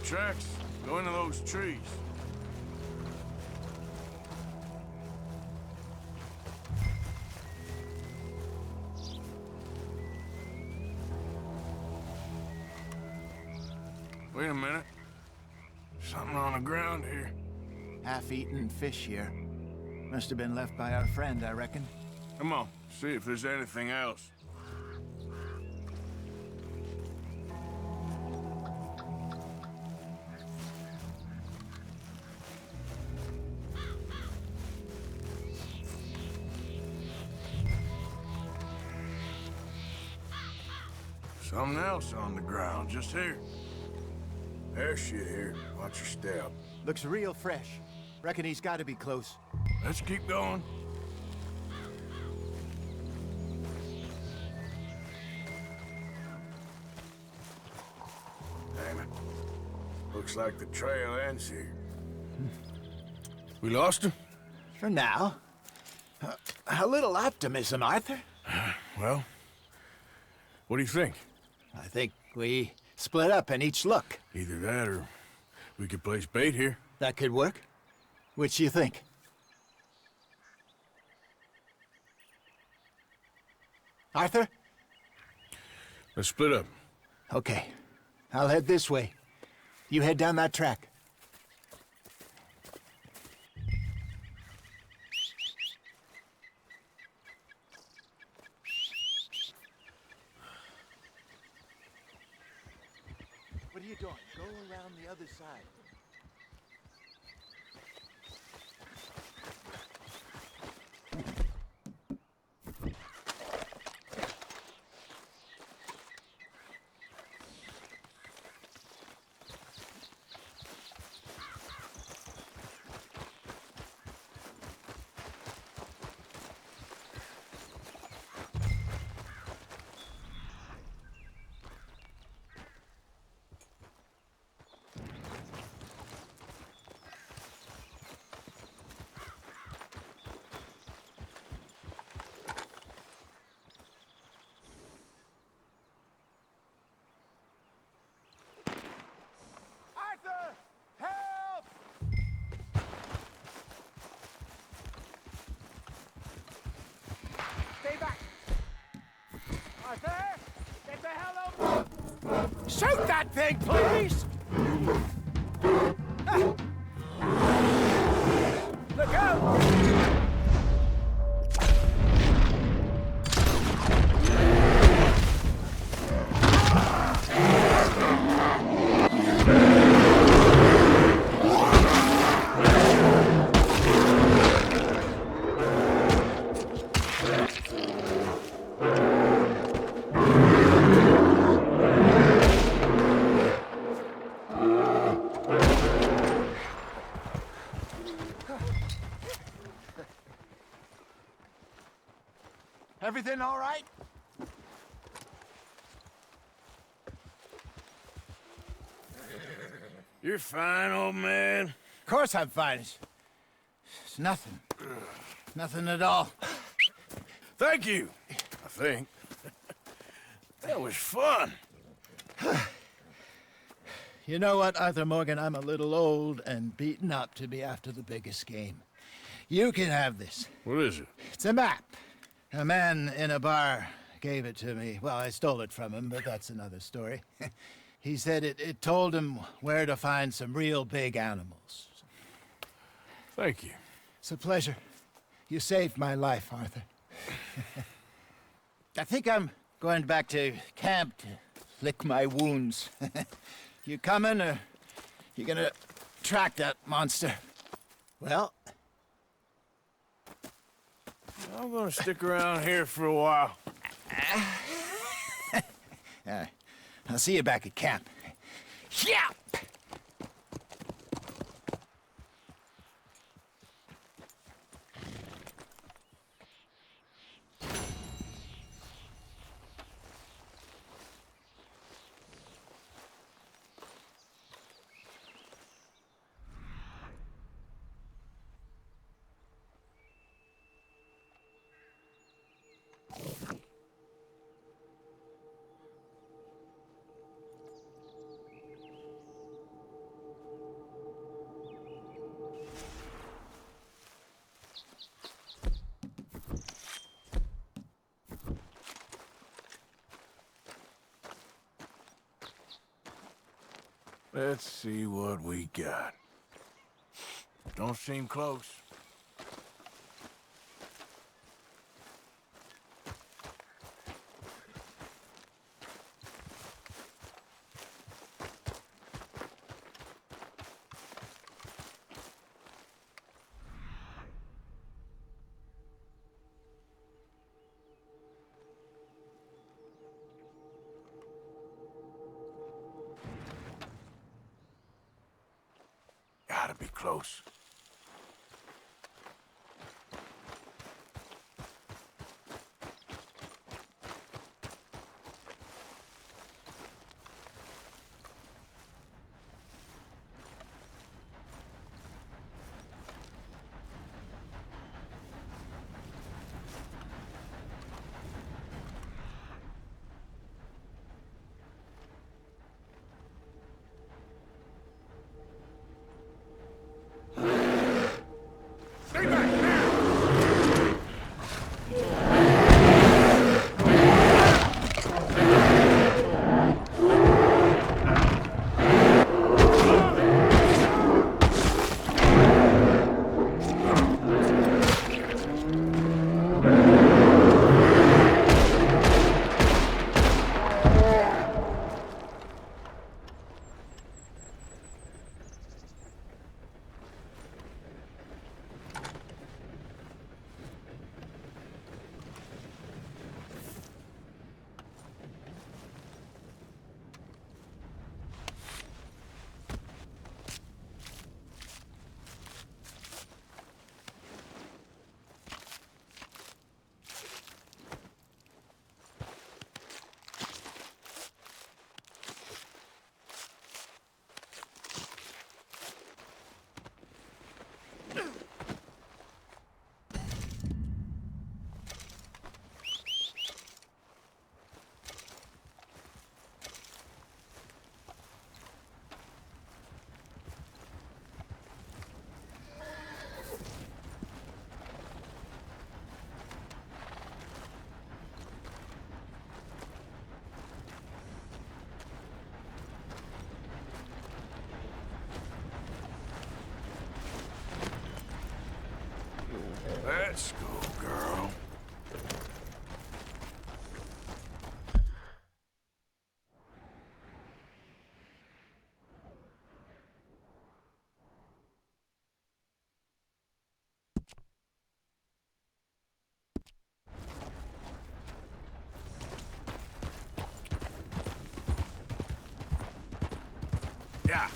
Tracks go into those trees. Wait a minute. Something on the ground here. Half-eaten fish here. Must have been left by our friend, I reckon. Come on, see if there's anything else. Something else on the ground, just here. There's shit here. Watch your step. Looks real fresh. Reckon he's got to be close. Let's keep going. Damn it. Looks like the trail ends here. We lost him? For now. A little optimism, Arthur. Well, what do you think? I think we split up and each look. Either that or we could place bait here. That could work. Which do you think? Arthur? Let's split up. Okay. I'll head this way. You head down that track. What are you doing? Go around the other side. Stay back! Arthur! Get the hell over! Shoot that thing, please! Look out! Everything all right? You're fine, old man. Of course I'm fine. It's nothing. Nothing at all. Thank you, I think. That was fun. You know what, Arthur Morgan? I'm a little old and beaten up to be after the biggest game. You can have this. What is it? It's a map. A man in a bar gave it to me. Well, I stole it from him, but that's another story. He said it told him where to find some real big animals. Thank you. It's a pleasure. You saved my life, Arthur. I think I'm going back to camp to lick my wounds. You coming, or you gonna track that monster? Well, I'm gonna stick around here for a while. I'll see you back at camp. Yeah! Let's see what we got. Don't seem close. Gotta be close. Let's go, girl. Yeah.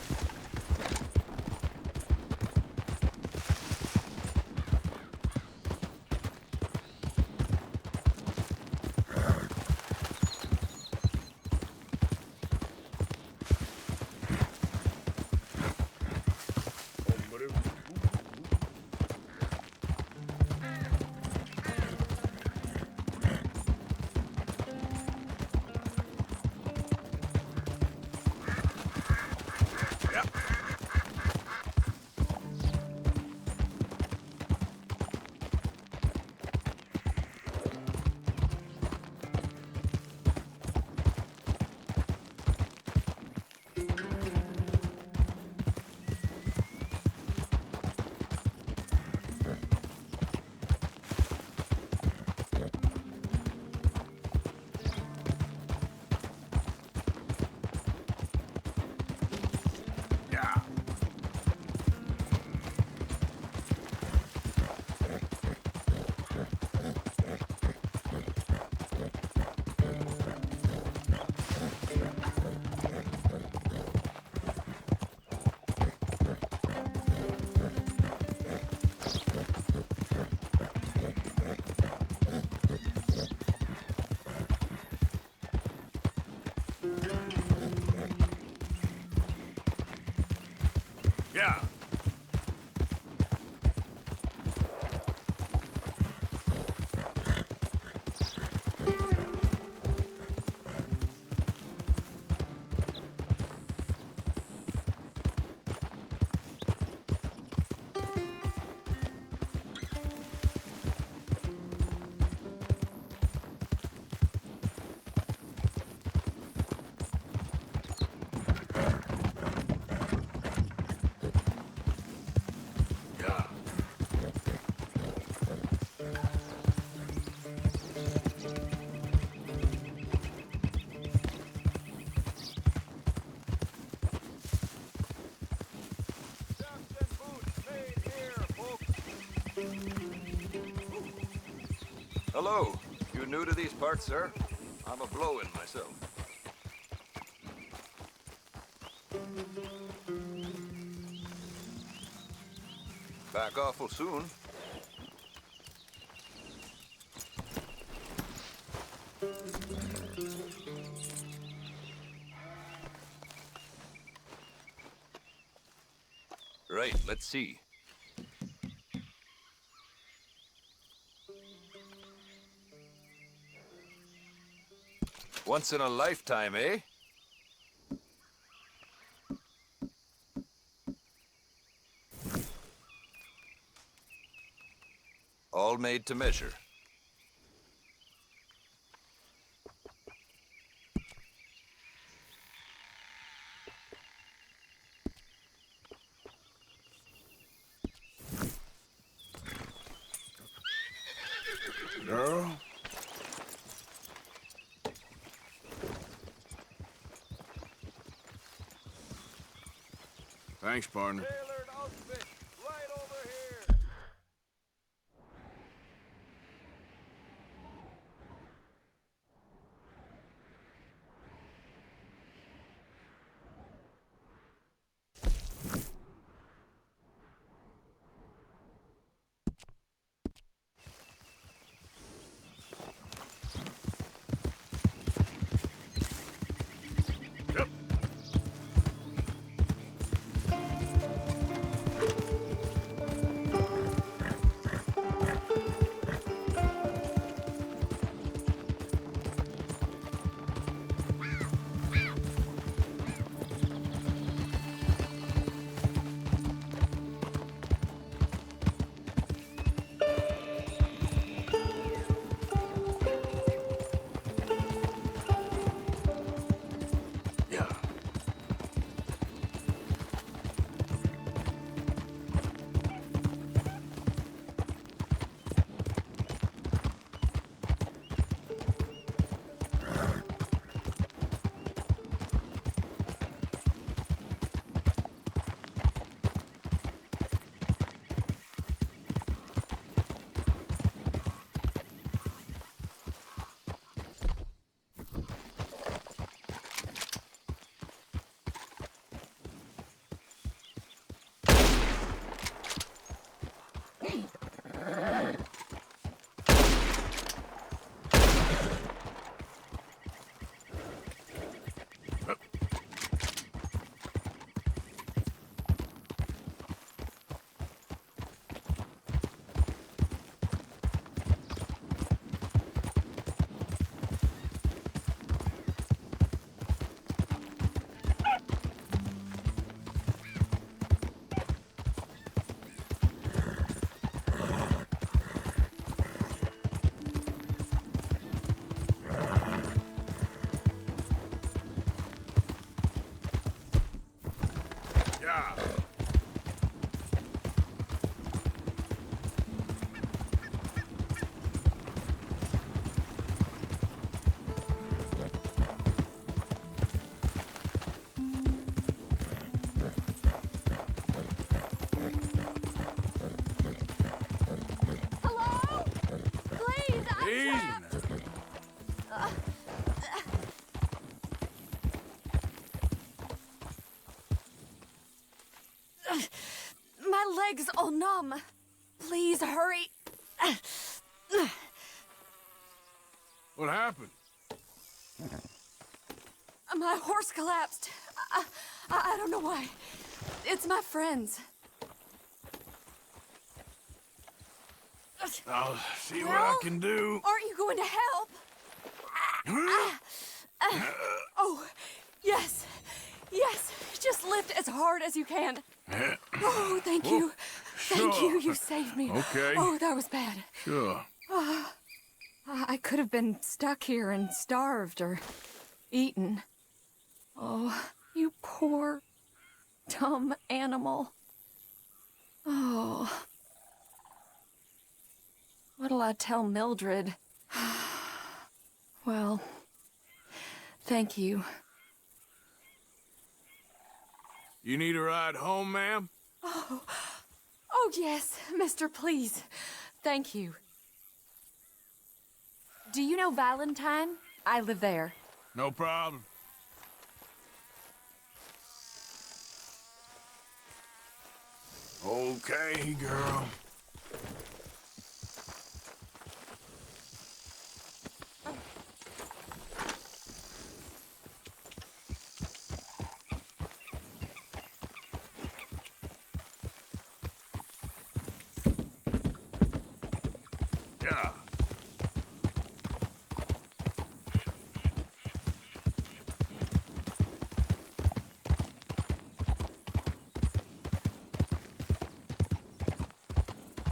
Hello. You new to these parts, sir? I'm a blow-in myself. Back awful soon. Right, let's see. Once in a lifetime, eh? All made to measure. Girl? Thanks, partner. My legs all numb. Please hurry. What happened? My horse collapsed. I don't know why. It's my friends. I'll see what I can do. Aren't you going to help? Oh, yes. Yes. Just lift as hard as you can. Oh, thank you. Thank you. You saved me. Okay. Oh, that was bad. Sure. I could have been stuck here and starved or eaten. Oh, you poor, dumb animal. Oh. What'll I tell Mildred? Well, thank you. You need a ride home, ma'am? Oh, yes, mister, please. Thank you. Do you know Valentine? I live there. No problem. Okay, girl. Yeah.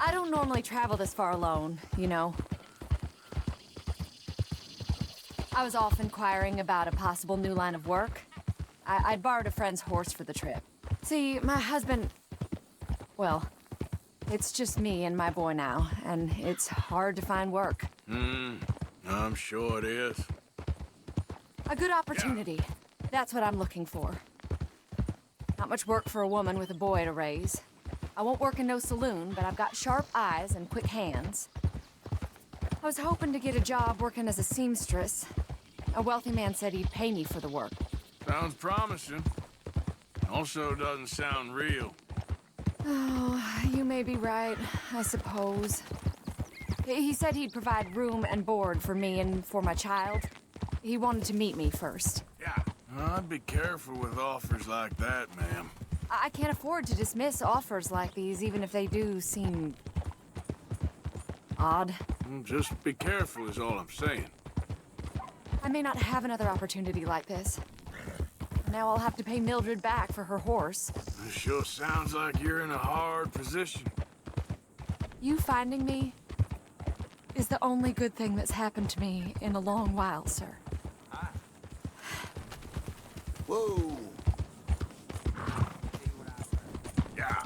I don't normally travel this far alone, you know. I was off inquiring about a possible new line of work. I'd borrowed a friend's horse for the trip. See, my husband... Well, it's just me and my boy now, and it's hard to find work. I'm sure it is. A good opportunity. That's what I'm looking for. Not much work for a woman with a boy to raise. I won't work in no saloon, but I've got sharp eyes and quick hands. I was hoping to get a job working as a seamstress. A wealthy man said he'd pay me for the work. Sounds promising. Also doesn't sound real. Oh, you may be right, I suppose. He said he'd provide room and board for me and for my child. He wanted to meet me first. Yeah. I'd be careful with offers like that, ma'am. I can't afford to dismiss offers like these, even if they do seem... odd. Just be careful is all I'm saying. I may not have another opportunity like this. Now I'll have to pay Mildred back for her horse. It sure sounds like you're in a hard position. You finding me is the only good thing that's happened to me in a long while, sir. Whoa! Yeah.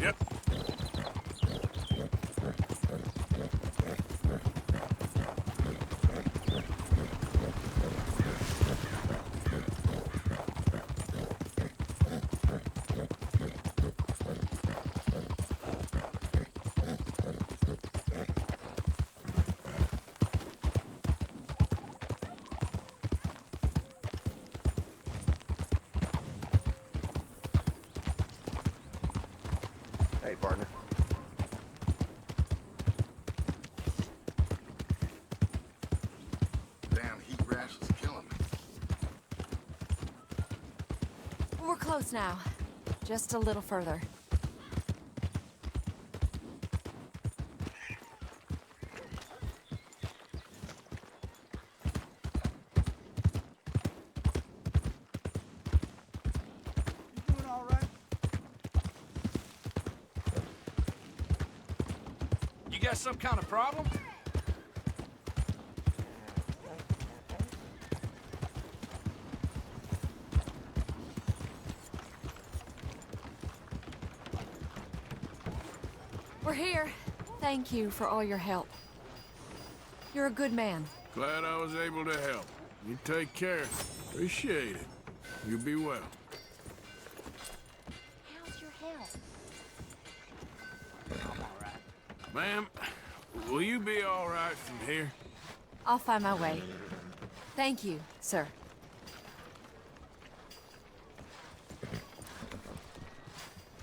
Yep. Hey, partner. Damn heat rash is killing me. We're close now. Just a little further. You got some kind of problem? We're here. Thank you for all your help. You're a good man. Glad I was able to help. You take care. Appreciate it. You be well. How's your health? I'm all right. Ma'am, will you be all right from here? I'll find my way. Thank you, sir.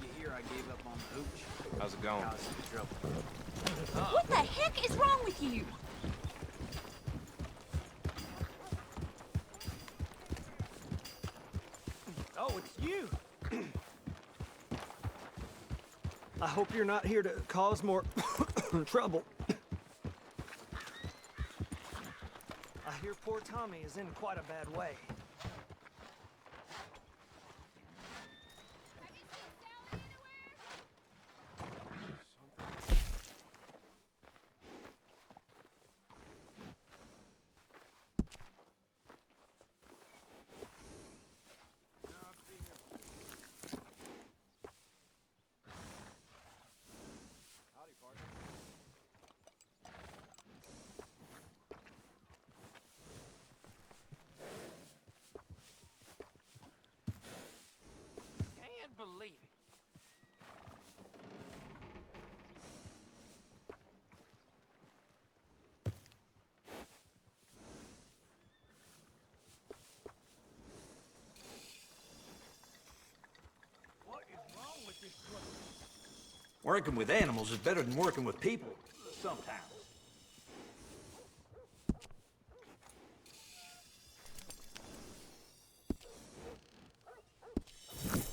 You hear I gave up on the hooch? How's it going? I was in trouble. What the heck is wrong with you? Oh, it's you! I hope you're not here to cause more trouble. I hear poor Tommy is in quite a bad way. Working with animals is better than working with people. Sometimes.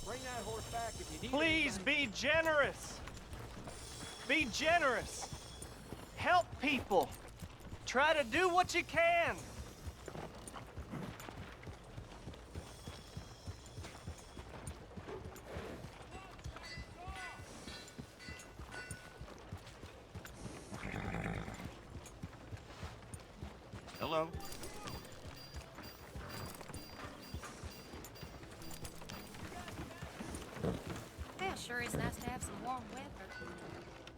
Bring that horse back if you need. Please be generous. Be generous. Help people. Try to do what you can. Hello. Yeah, sure is nice to have some warm weather.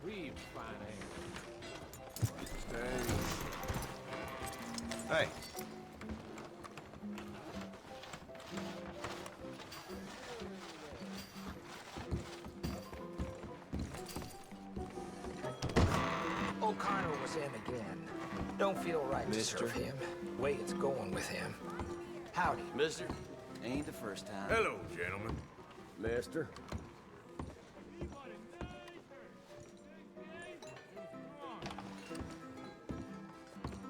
We've fine Hey. O'Connor was in again. Don't feel right to serve him. Way it's going with him. Howdy. Mister, ain't the first time. Hello, gentlemen. Mister.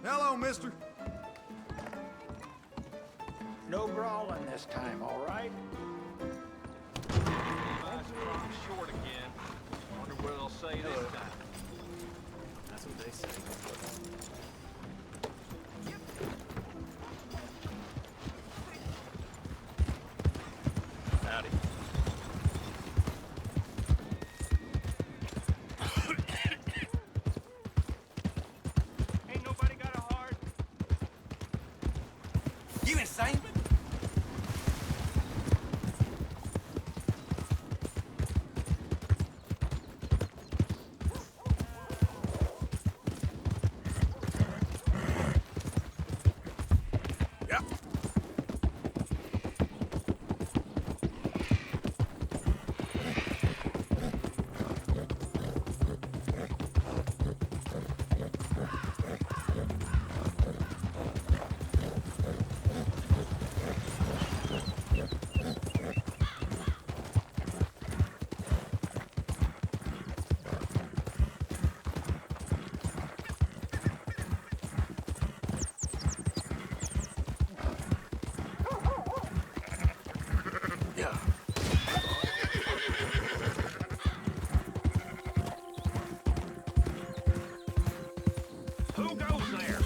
Hello, mister. No brawling this time, all right? Short again. Wonder what they'll say this time. That's what they say. Howdy. Ain't nobody got a heart. You insane? Who goes there?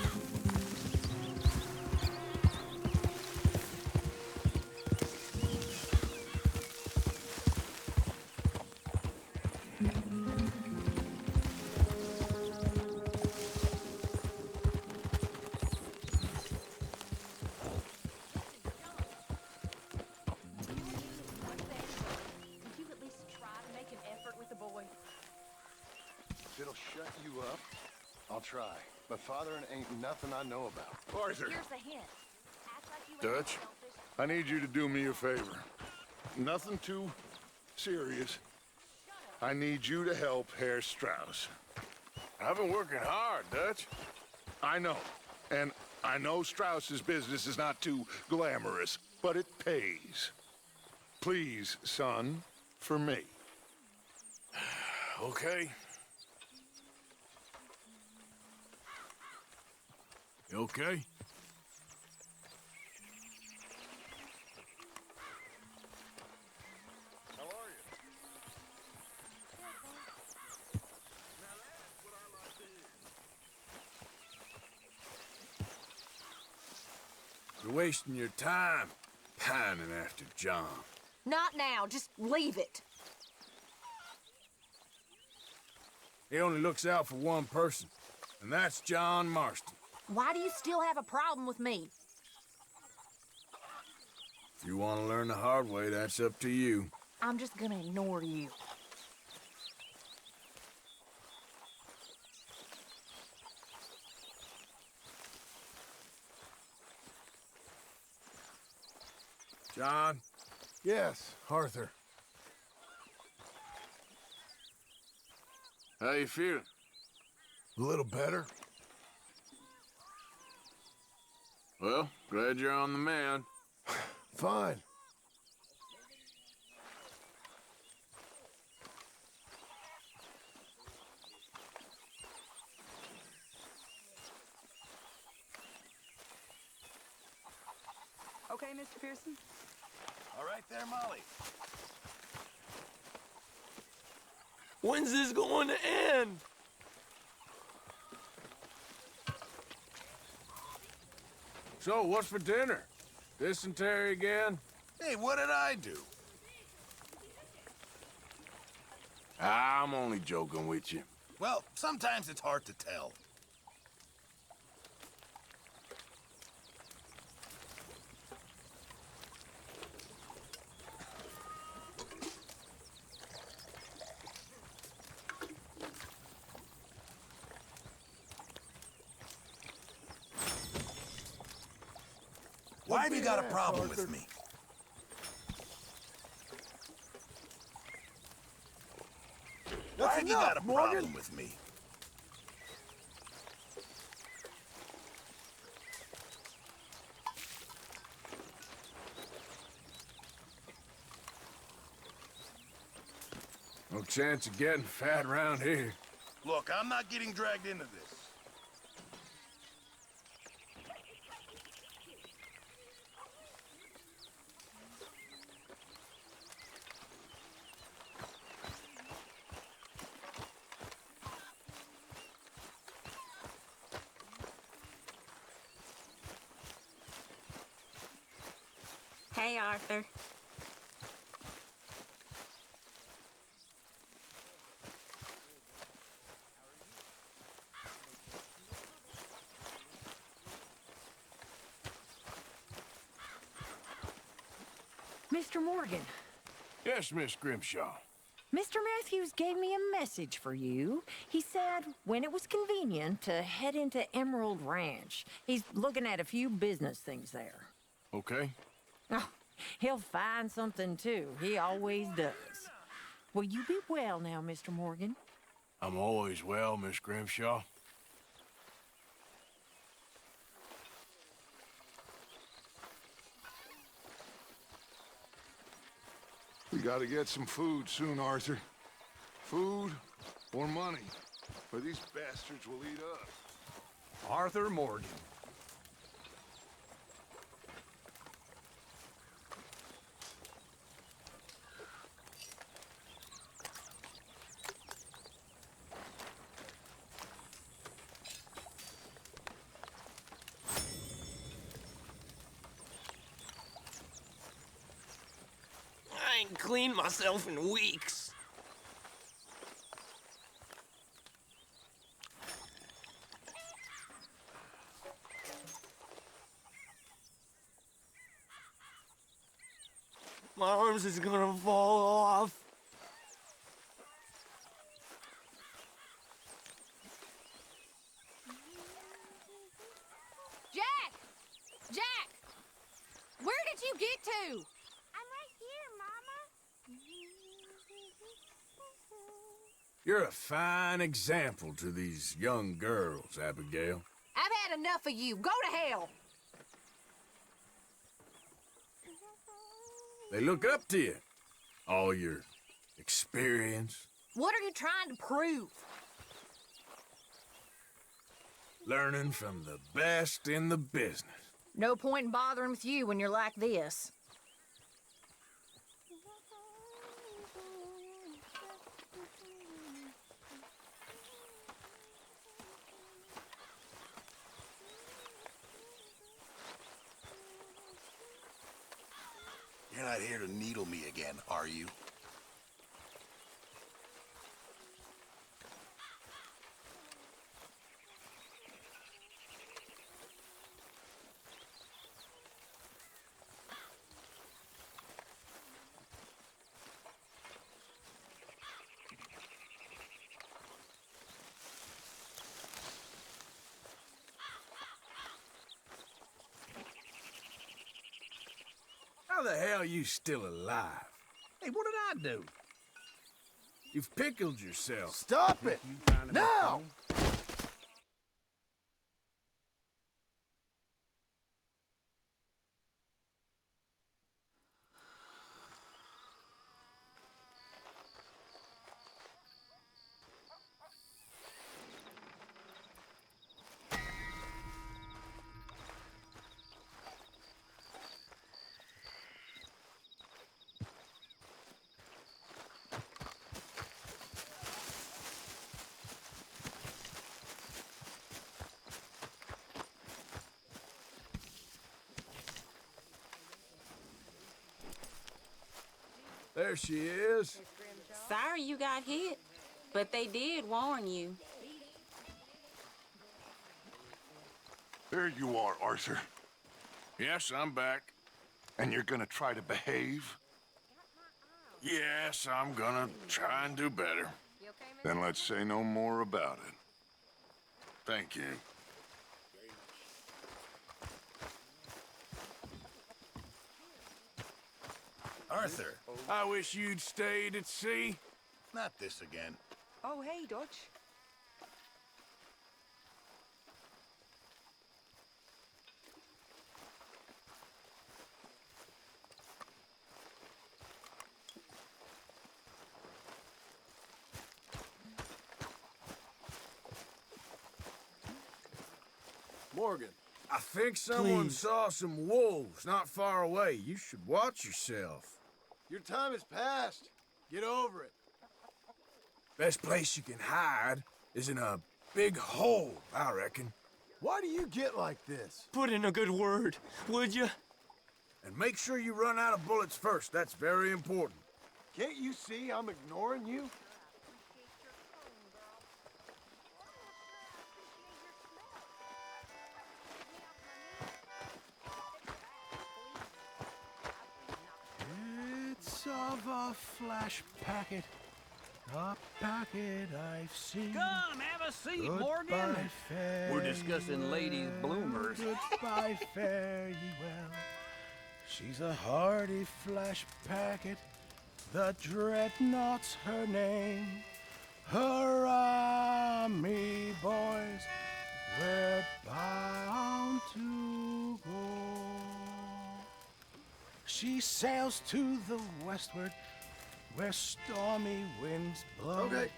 Would you at least try to make an effort with the boy? If it'll shut you up, I'll try. My father ain't nothing I know about. Arthur, Here's a hint. Act like you ain't Dutch, selfish. I need you to do me a favor. Nothing too serious. I need you to help Herr Strauss. I've been working hard, Dutch. I know. And I know Strauss's business is not too glamorous, but it pays. Please, son, for me. Okay. You okay? How are you? You're wasting your time pining after John. Not now. Just leave it. He only looks out for one person, and that's John Marston. Why do you still have a problem with me? If you want to learn the hard way, that's up to you. I'm just gonna ignore you. John? Yes, Arthur. How you feeling? A little better. Well, glad you're on the mend. Fine. Okay, Mr. Pearson? All right there, Molly. When's this going to end? So, what's for dinner? Dysentery again? Hey, what did I do? I'm only joking with you. Well, sometimes it's hard to tell. Why have you got a problem with me? Why have you got a problem with me? No chance of getting fat around here. Look, I'm not getting dragged into this. Hey, Arthur. Mr. Morgan, Yes, Miss Grimshaw. Mr. Matthews gave me a message for you. He said when it was convenient to head into Emerald Ranch. He's looking at a few business things there. Okay. Oh, he'll find something too. He always does. Will you be well now, Mr. Morgan? I'm always well, Miss Grimshaw. We gotta get some food soon, Arthur. Food or money, or these bastards will eat us. Arthur Morgan. I ain't cleaned myself in weeks. My arms is gonna fall off. Jack! Jack! Where did you get to? I'm right here, Mama. You're a fine example to these young girls, Abigail. I've had enough of you. Go to hell. They look up to you. All your experience, What are you trying to prove? learning from the best in the business. No point in bothering with you when you're like this. You're not here to needle me again, are you? How the hell are you still alive? Hey, what did I do? You've pickled yourself. Stop it! Now! There she is. Sorry you got hit, but they did warn you. There you are, Arthur. Yes, I'm back. And you're gonna try to behave? Yes, I'm gonna try and do better. Then let's say no more about it. Thank you. Arthur. I wish you'd stayed at sea. Not this again. Oh, hey, Dutch. Morgan, I think someone saw some wolves not far away. You should watch yourself. Your time has passed. Get over it. Best place you can hide is in a big hole, I reckon. Why do you get like this? Put in a good word, would you? And make sure you run out of bullets first. That's very important. Can't you see I'm ignoring you? It's of a flash packet. A packet I've seen. Come, have a seat, Goodbye, Morgan. fare We're discussing ladies' bloomers. Goodbye, fare ye well. She's a hardy flash packet. The Dreadnought's her name. Hurrah, me boys, we're bound to go. She sails to the westward, where stormy winds blow. Okay.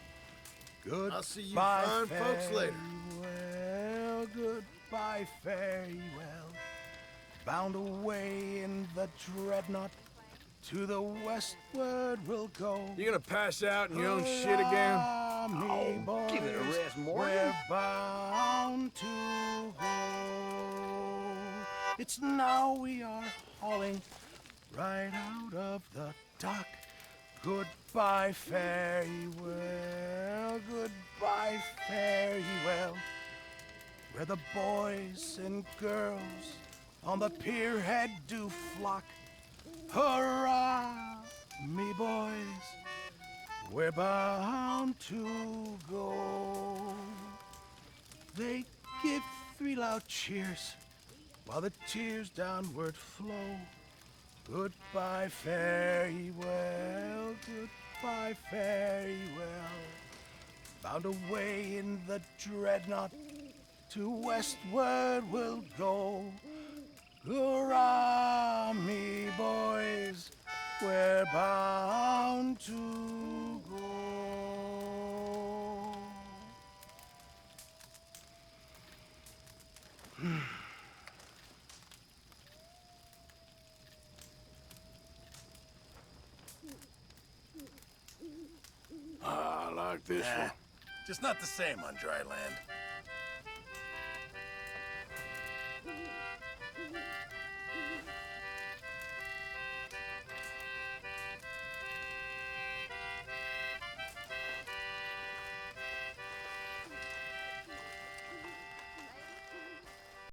Goodbye, I'll see you fine folks later. Well, goodbye, fare ye well. Bound away in the Dreadnought, to the westward we'll go. You gonna pass out in your own shit again? Oh, boys, give it a rest, Morgan. we're bound to go. It's now we are hauling right out of the dock. Goodbye, fare ye well. Goodbye, fare ye well. Where the boys and girls on the pier head do flock. Hurrah, me boys, we're bound to go. They give 3 loud cheers while the tears downward flow. Goodbye, fare ye well. Goodbye, fare ye well. Bound away in the Dreadnought, to westward we'll go. Hurrah, me boys, we're bound to go. I like this one. Just not the same on dry land.